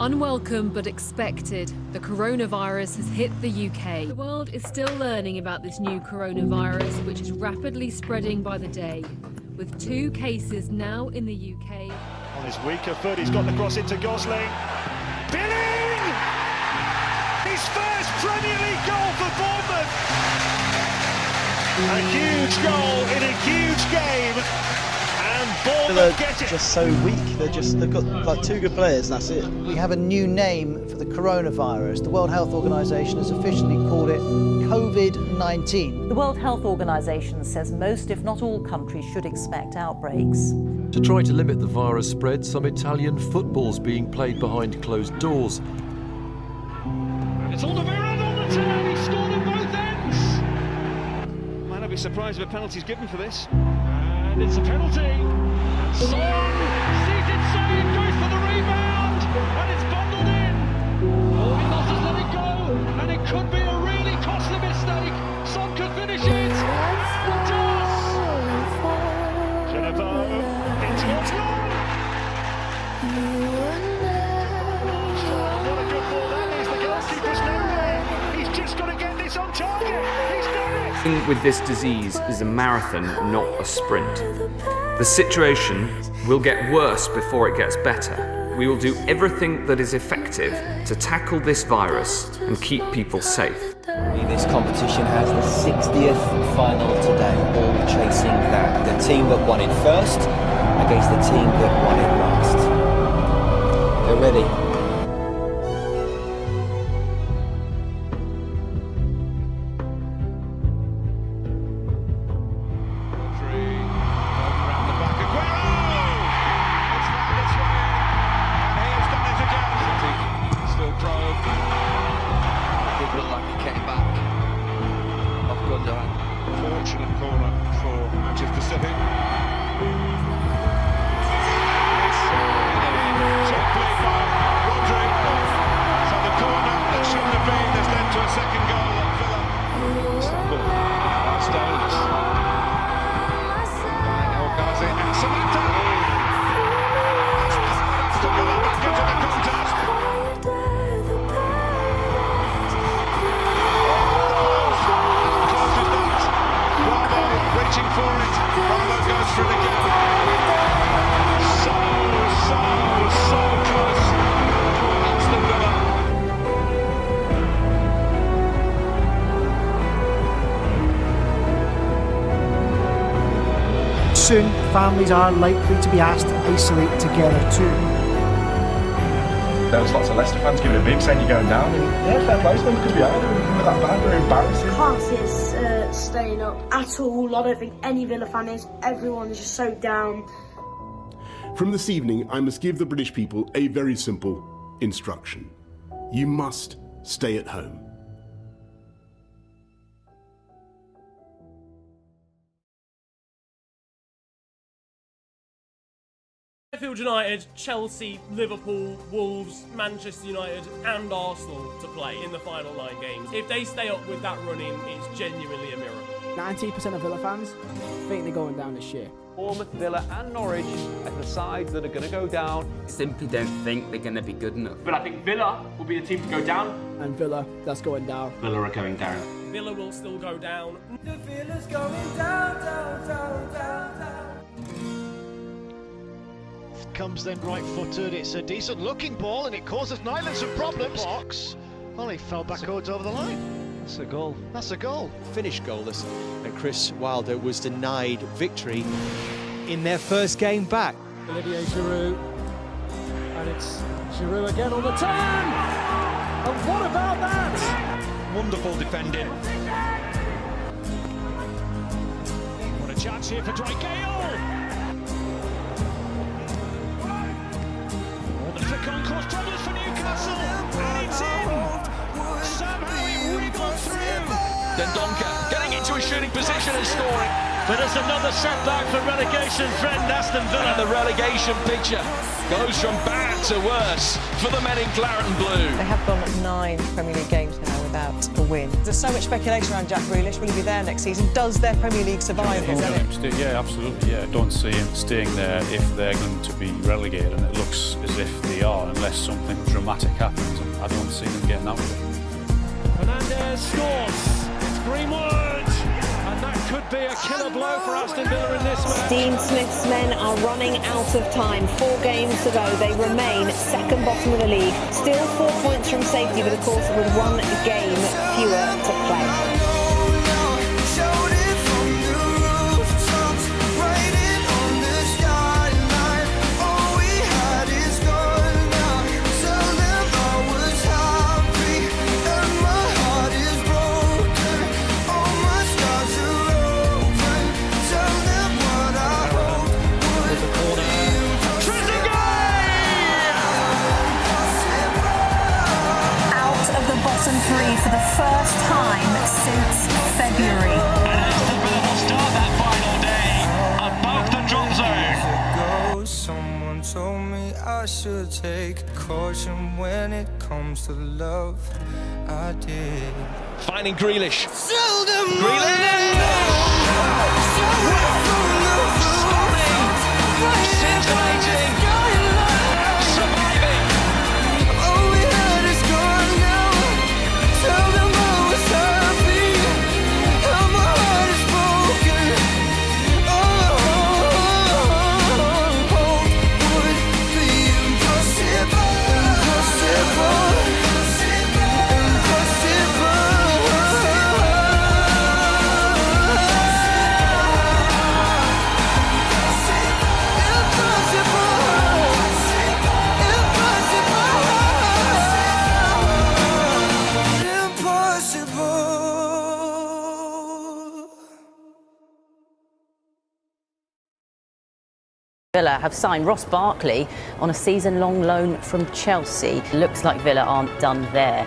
Unwelcome but expected, the coronavirus has hit the UK. The world is still learning about this new coronavirus, which is rapidly spreading by the day, with 2 cases now in the UK. On his weaker foot, he's got the cross into Gosling. Billing! His first Premier League goal for Bournemouth! A huge goal in a huge game. They're just so weak. They've got like 2 good players, and that's it. We have a new name for the coronavirus. The World Health Organization has officially called it COVID-19. The World Health Organization says most, if not all, countries should expect outbreaks. To try to limit the virus spread, some Italian football's being played behind closed doors. It's Alderweireld on the turn. He scored at both ends. Might not be surprised if a penalty's given for this. And it's a penalty. Son, seated save, goes for the rebound, and it's bundled in. Oh, he lost has let it go, and it could be a really costly mistake. Son could finish it, and he does. Jennifer, into what's wrong. What a good ball that is. The goalkeeper's nowhere. He's just got to get this on target. He's done it. The thing with this disease is a marathon, not a sprint. The situation will get worse before it gets better. We will do everything that is effective to tackle this virus and keep people safe. This competition has the 60th final today, all chasing that. The team that won it first against the team that won it last. They're ready. Fortunate corner for Manchester City. Top play by Rodri. So the corner that shouldn't have been has led to a second goal at Villa. Istanbul by Stones. El Ghazi and Samantha. Aston Villa back into the contest. Reaching for it, Bravo goes for it again. So close for Aston Villa. Soon, families are likely to be asked to isolate together too. There was lots of Leicester fans giving a big saying you're going down. And yeah, fair play to them because we are. We're that bad, we're embarrassing. Can't see us staying up at all. I don't think any Villa fan is. Everyone is just so down. From this evening, I must give the British people a very simple instruction. You must stay at home. Sheffield United, Chelsea, Liverpool, Wolves, Manchester United and Arsenal to play in the final 9 games. If they stay up with that running, it's genuinely a miracle. 90% of Villa fans think they're going down this year. Bournemouth, Villa and Norwich as the sides that are going to go down. Simply don't think they're going to be good enough. But I think Villa will be the team to go down. and Villa, that's going down. Villa are going down. Villa will still go down. The Villa's going down, down, down, down, down. Comes then right-footed. It's a decent-looking ball, and it causes Nyland some problems. Box. Well, he fell backwards over the line. That's a goal. That's a goal. Finished goalless. And Chris Wilder was denied victory in their first game back. Olivier Giroud. And it's Giroud again on the turn. And what about that? Wonderful defending. What a chance here for Dwight Gale. The flick on caused problems for Newcastle. And it's in. Somehow it wiggled through. Dendoncker getting into a shooting position and scoring. But it's another setback for relegation friend Aston Villa. And the relegation picture goes from bad to worse for the men in claret and blue. They have gone 9 Premier League games now without a win. There's so much speculation around Jack Grealish. Will he be there next season? Does their Premier League survival? Yeah, absolutely. Yeah, don't see him staying there if they're going to be relegated, and it looks as if they are, unless something dramatic happens. And I don't see them getting out of it. Fernandez scores. It's Greenwood. And that could be a killer blow for Aston Villa in this match. Dean Smith's men are running out of time. 4 games to go. They remain second bottom of the league. Still 4 points from safety, but of course with 1 game fewer to play. Bottom 3 for the first time since February. And Aston Villa will start that final day above the drop zone. Someone told me I should take caution when it comes to love. I did. Finding Grealish. Scintillating. Surviving. All we had is gone now. Tell them I was happy. How my heart is broken. Hope would be impossible. Villa have signed Ross Barkley on a season-long loan from Chelsea. Looks like Villa aren't done there.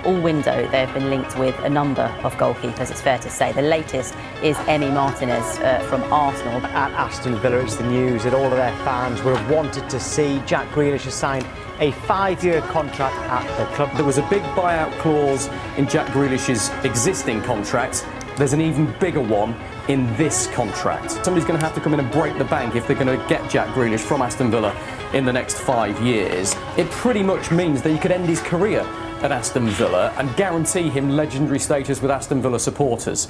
All window they've been linked with a number of goalkeepers, it's fair to say. The latest is Emi Martinez from Arsenal. At Aston Villa, it's the news that all of their fans would have wanted to see. Jack Grealish has signed a 5-year contract at the club. There was a big buyout clause in Jack Grealish's existing contract. There's an even bigger one in this contract. Somebody's going to have to come in and break the bank if they're going to get Jack Grealish from Aston Villa in the next 5 years. It pretty much means that he could end his career at Aston Villa and guarantee him legendary status with Aston Villa supporters.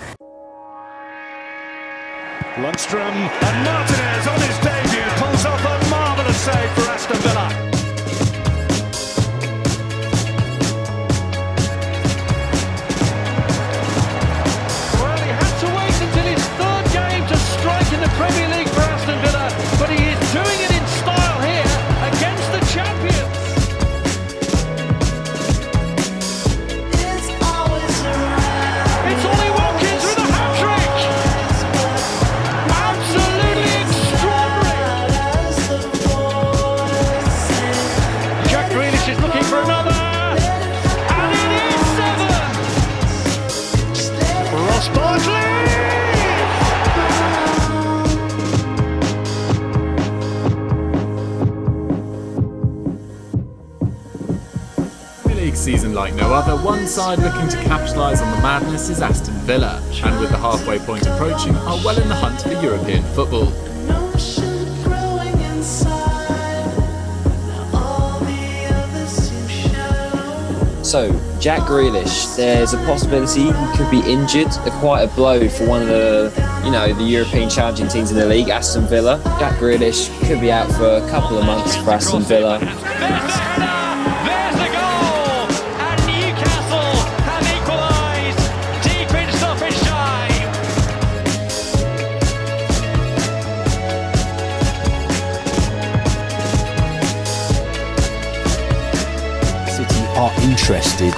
Lundstrom and Martinez on his debut pulls off a marvellous save for Aston Villa. Premier League for Aston Villa, but he is doing it in style here against the champions. It's Ollie Watkins with a hat-trick. Absolutely extraordinary. Jack Grealish is looking for another, and it is 7. Ross Barkley. Season like no other, one side looking to capitalise on the madness is Aston Villa, and with the halfway point approaching, are well in the hunt for European football. So, Jack Grealish, there's a possibility he could be injured. Quite a blow for one of the, the European challenging teams in the league, Aston Villa. Jack Grealish could be out for a couple of months for Aston Villa. Are interested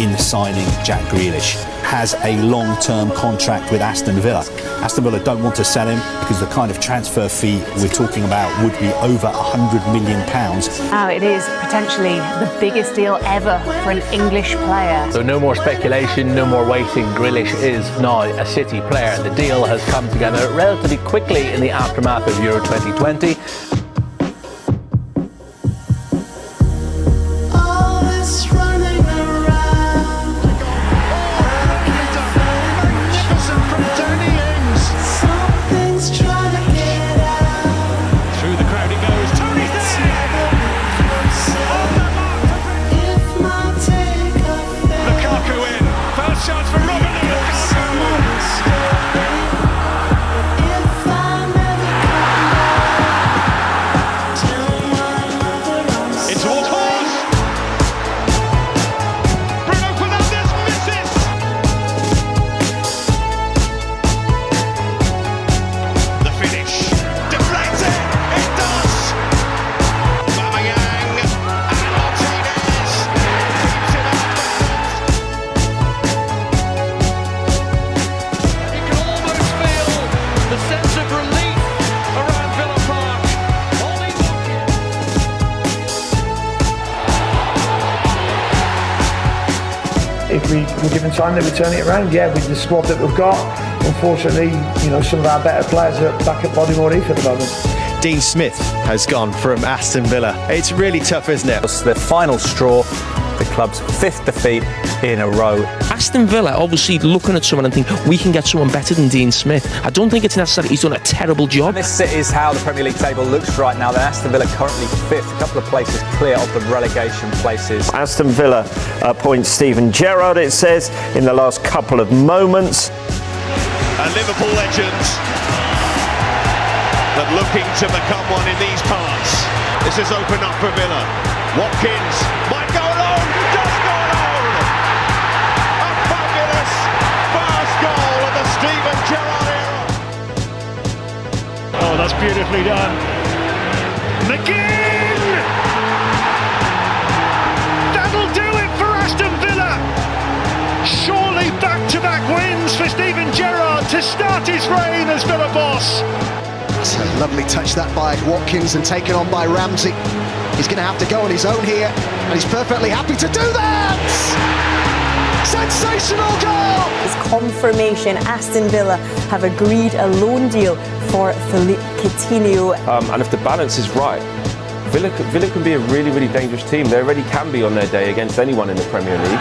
in signing Jack Grealish, has a long-term contract with Aston Villa. Aston Villa don't want to sell him because the kind of transfer fee we're talking about would be over £100 million. It is potentially the biggest deal ever for an English player. So no more speculation, no more waiting. Grealish is now a City player. The deal has come together relatively quickly in the aftermath of Euro 2020. If we were given time, they would turn it around. Yeah, with the squad that we've got, unfortunately, some of our better players are back at Bodymoor Heath at the moment. Dean Smith has gone from Aston Villa. It's really tough, isn't it? It's the final straw, the club's 5th defeat in a row. Aston Villa obviously looking at someone and think we can get someone better than Dean Smith. I don't think it's necessarily he's done a terrible job. And this is how the Premier League table looks right now. Then Aston Villa currently 5th, a couple of places clear of the relegation places. Aston Villa appoints Steven Gerrard, it says, in the last couple of moments. A Liverpool legend, but looking to become one in these parts. This has opened up for Villa. Watkins might go alone, does go alone! A fabulous first goal of the Steven Gerrard era. Oh, that's beautifully done. McGinn! That'll do it for Aston Villa. Surely back-to-back wins for Steven Gerrard to start his reign as Villa boss. It's a lovely touch that by Watkins and taken on by Ramsey. He's going to have to go on his own here, and he's perfectly happy to do that! Sensational goal! It's confirmation Aston Villa have agreed a loan deal for Philippe Coutinho. And if the balance is right, Villa can be a really, really dangerous team. They already can be on their day against anyone in the Premier League.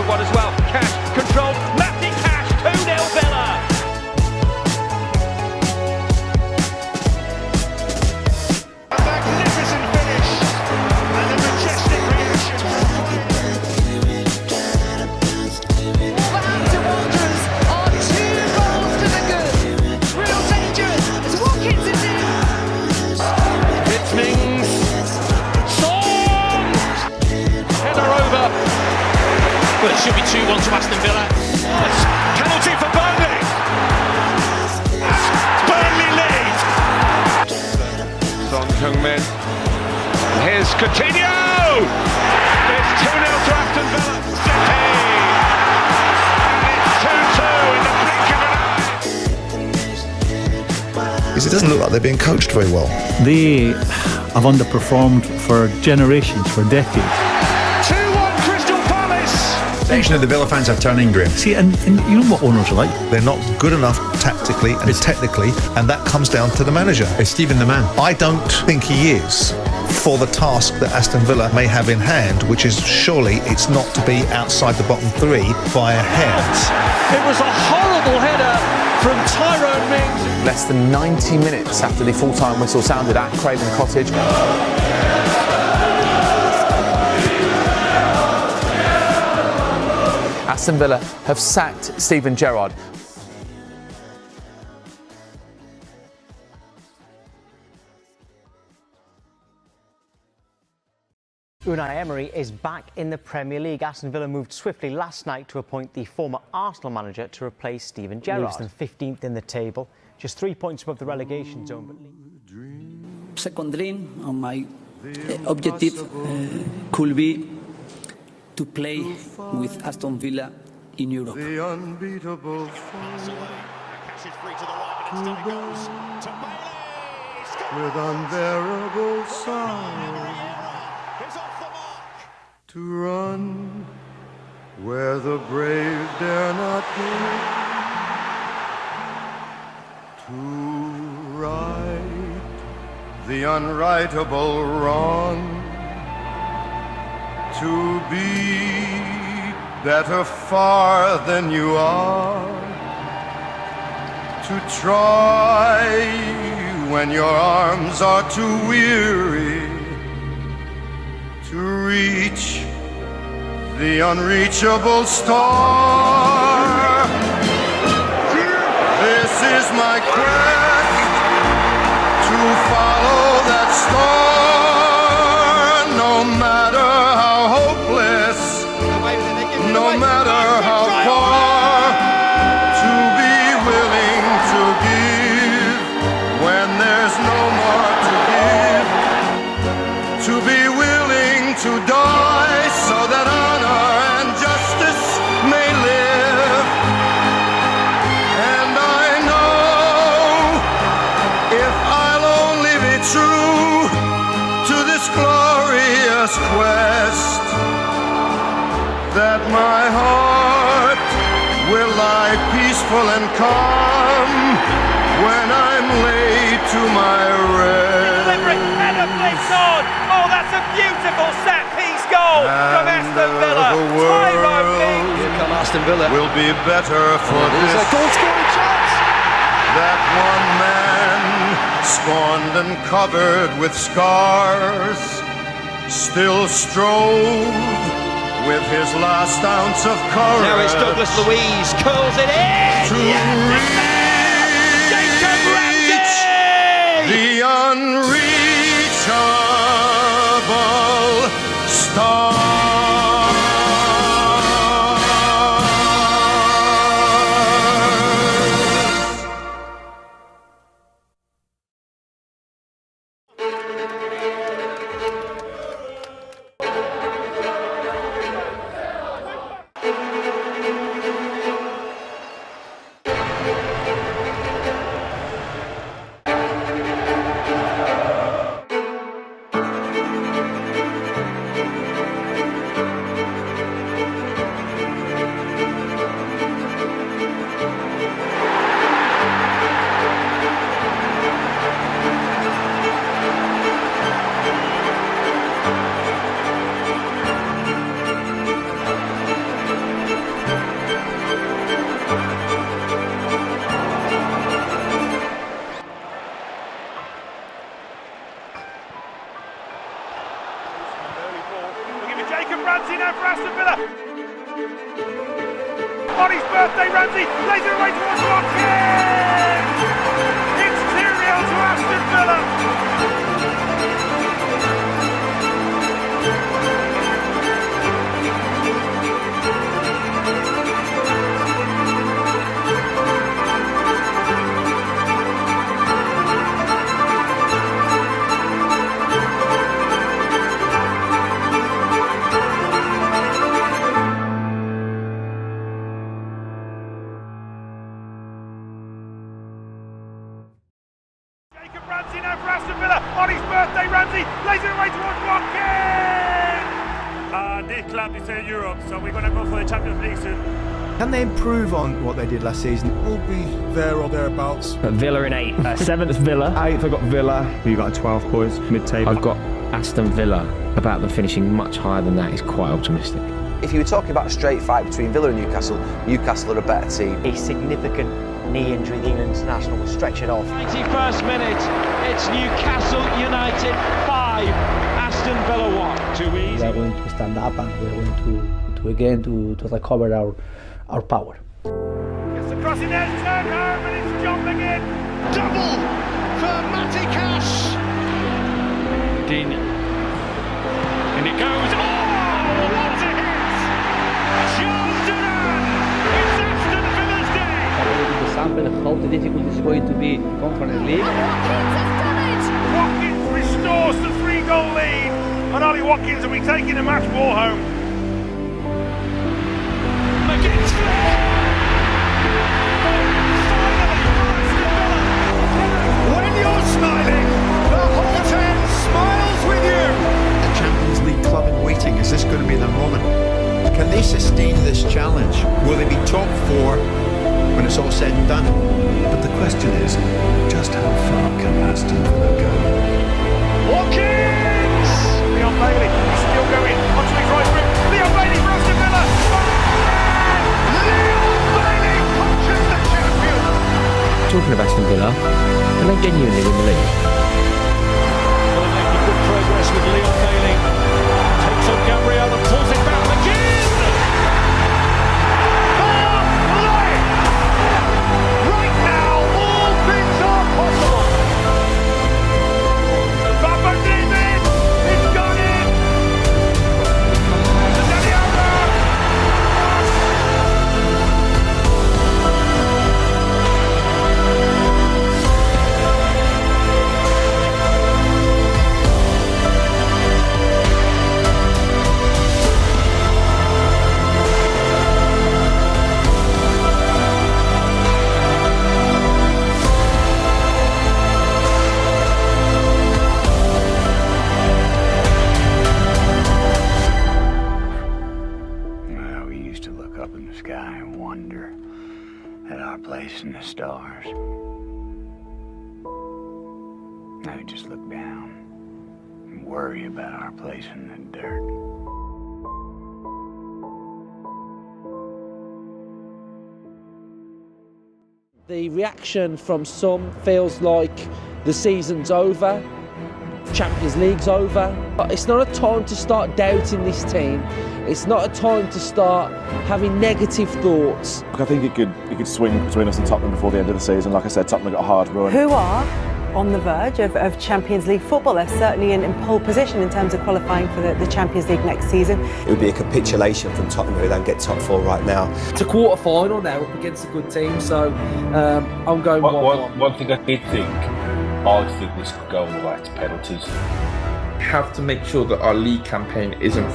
One as well. Cash control. Matty Cash 2-0 Villa. A magnificent finish and a majestic reaction. Wolverhampton Wanderers are 2 goals to the good. Real danger as Watkins is in. Hitzmings. Songs. Header over. Well, it should be 2-1 to Aston Villa. Penalty for Burnley. Burnley lead. Son Heung-min. Here's Coutinho. It's 2-0 to Aston Villa. City. And it's 2-2 in the blink of an eye. Is It doesn't look like they're being coached very well. They have underperformed for generations, for decades. 2-1 Crystal Palace. Eventually the Villa fans are turning, Graham. See, and you know what owners are like? They're not good enough tactically and technically, and that comes down to the manager. Is Stephen the man? I don't think he is, for the task that Aston Villa may have in hand, which is surely it's not to be outside the bottom three by a hair. It was a horrible header from Tyrone Mings. Less than 90 minutes after the full-time whistle sounded at Craven Cottage. Aston Villa have sacked Steven Gerrard. Unai Emery is back in the Premier League. Aston Villa moved swiftly last night to appoint the former Arsenal manager to replace Steven Gerrard. Leaves them 15th in the table, just 3 points above the relegation zone. Second dream, my objective could be to play with Aston Villa in Europe. The unbeatable passes free to the right, and instead it goes to Bailey. With unbearable sorrow. To run where the brave dare not go, to right the unrightable wrong, to be better far than you are, to try when your arms are too weary, to reach the unreachable star. This is my quest, to follow that star, no matter how hopeless, no matter how far, to be willing to give when there's no more to give, to be willing to die so that honor and justice may live. And I know if I'll only be true to this glorious quest, that my heart will lie peaceful and calm when I'm laid to my rest. Header flicks on. Oh, that's a beautiful set piece goal from Aston Villa. Tyrone Mings. Here come Aston Villa. Will be better for this. There's a goal scoring chance. That one man, scorned and covered with scars, still strove with his last ounce of courage. Now it's Douglas Luiz, curls it in. To reach the unreachable star. On his birthday, Ramsey lays it away towards Watkins! It's 2-0 to Aston lays it away towards Watkins! This club is in Europe, so we're going to go for the Champions League soon. Can they improve on what they did last season? We'll be there or thereabouts. Villa in 8th. 7th Villa. 8th, I've got Villa. You got a 12th, boys, mid-table. I've got Aston Villa. About them finishing much higher than that is quite optimistic. If you were talking about a straight fight between Villa and Newcastle, Newcastle are a better team. A significant knee injury, the England international will stretch it off. 91st minute, it's Newcastle United 5, Aston Villa 1. Too easy. We are going to stand up and we are going to again to recover our power. Gets the cross in there, turned home and it's jumping in. Double for Matty Cash. Dean. And it goes. Oh, what a hit! John Duran! It's Aston Villa's day! The sample of how the difficult is going to be Conference League. Watkins has done it! Watkins restores the 3-goal lead, and Ollie Watkins will be taking the match ball home. McGinn's when you're smiling, the whole town smiles with you. The Champions League club in waiting, is this going to be the moment? Can they sustain this challenge? Will they be top 4 when it's all said and done? But the question is, just how far can Aston Villa go? Watkins! Leon Bailey, he's still going. Onto his right foot. Leon Bailey for Aston Villa. Leon Bailey punches the champion. Talking of Aston Villa, can they genuinely win the league? Well, they're making good progress with Leon Bailey. Takes on Gabriel and pulls it back. McGinn! Right now, all things are possible. Babadin in! It's gone in! In the stars. Now we just look down and worry about our place in the dirt. The reaction from some feels like the season's over, Champions League's over. But it's not a time to start doubting this team. It's not a time to start having negative thoughts. I think it could swing between us and Tottenham before the end of the season. Like I said, Tottenham got a hard run. Who are on the verge of Champions League football. They're certainly in pole position in terms of qualifying for the Champions League next season. It would be a capitulation from Tottenham who don't get top 4 right now. It's a quarter final now up against a good team, so I'm going 1-1. One thing I did think, I think this could go all the way to penalties. Have to make sure that our league campaign isn't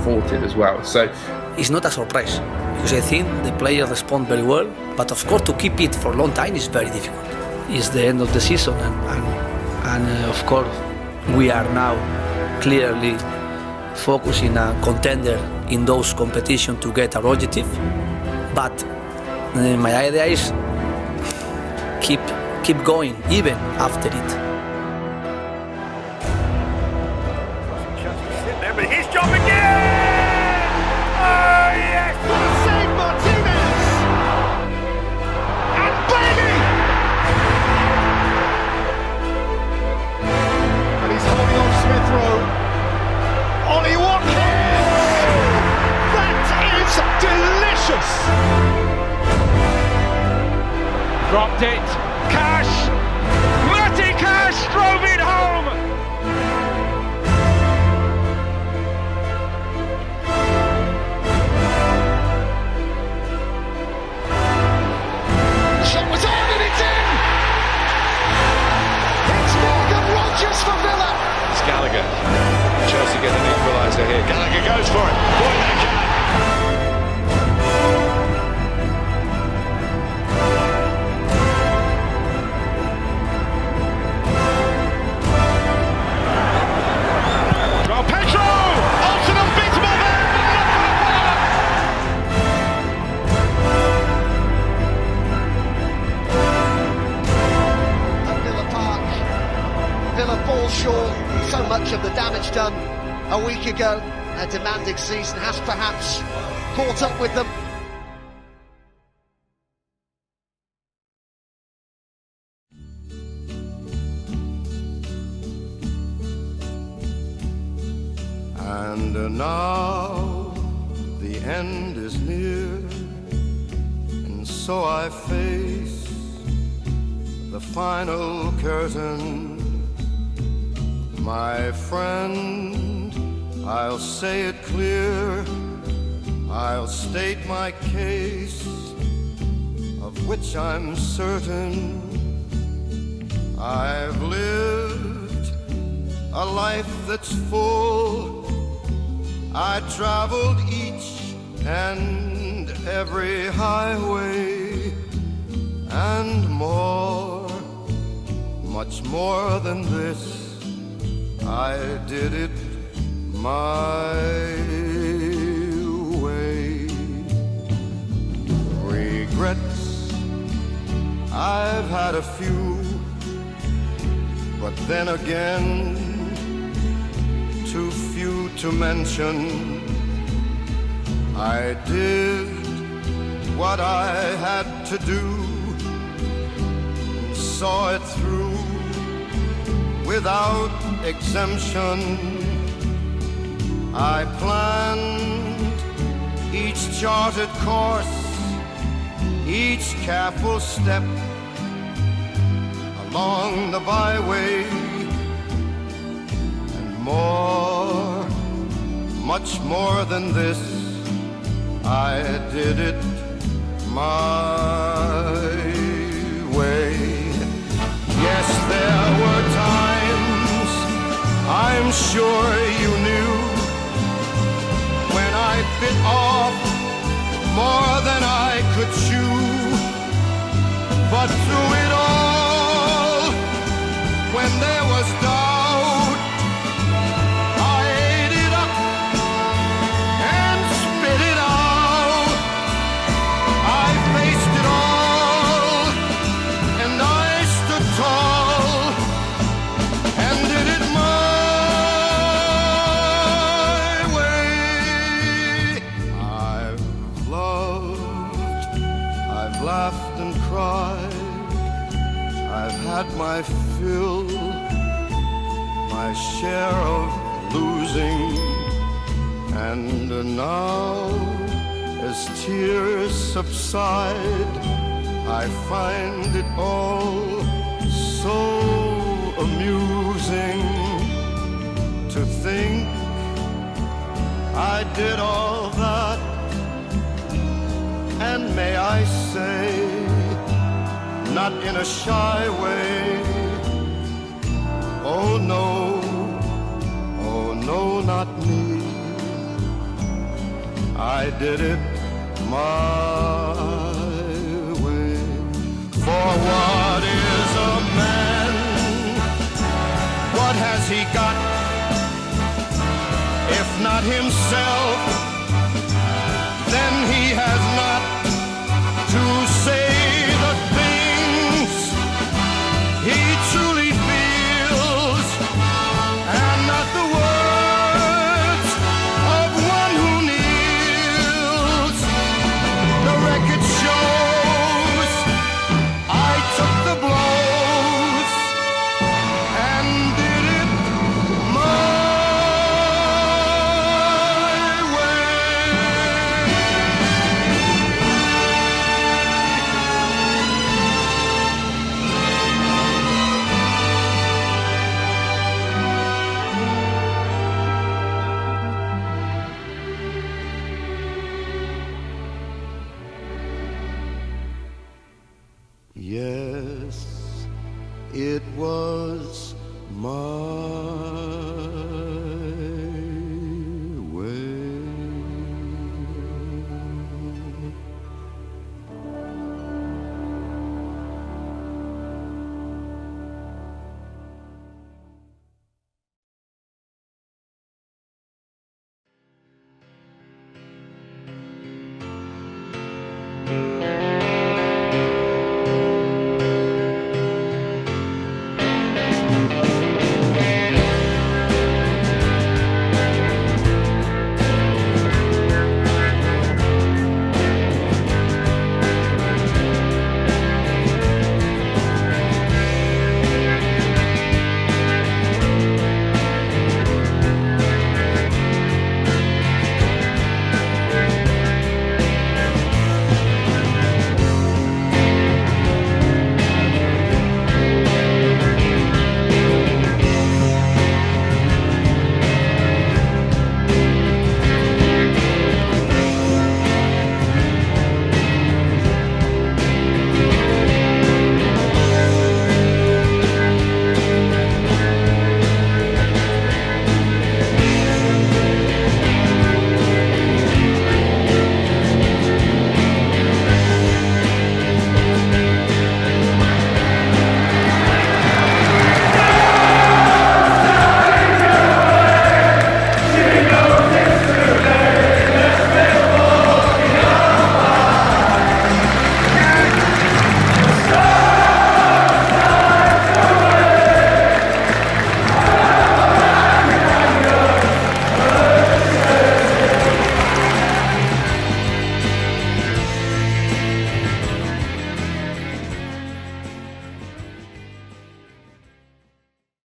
thwarted as well. So it's not a surprise because I think the players respond very well, but of course to keep it for a long time is very difficult. It's the end of the season and of course we are now clearly focusing on contender in those competitions to get our objective, but my idea is keep going even after it. But his job again! Oh yes! Save Martinez! And Bailey! And he's holding off Smith Rowe. Ollie Watkins! That is delicious! Dropped it. Cash! Matty Cash drove it home! Gallagher. Chelsea get an equaliser here. Gallagher goes for it. Boy, they can. damage done a week ago. A demanding season has perhaps caught up with them. And now the end is near, and so I face the final curtain. My friend, I'll say it clear, I'll state my case, of which I'm certain. I've lived a life that's full. I traveled each and every highway, and more, much more than this, I did it my way. Regrets, I've had a few, but then again, too few to mention. I did what I had to do, and saw it through without exemption. I planned each charted course, each careful step along the byway, and more, much more than this, I did it my way. Yes, there were times, I'm sure you knew, when I bit off more than I could chew. But through it all, when there was doubt, I ate it up and spit it out. I faced it all, and I stood tall, and did it my way. I've loved, I've laughed and cried, I've had my fill, my share of losing, and now, as tears subside, I find it all so amusing to think I did all that, and may I say, not in a shy way, oh no, not me, I did it my way. For what is a man? What has he got, if not himself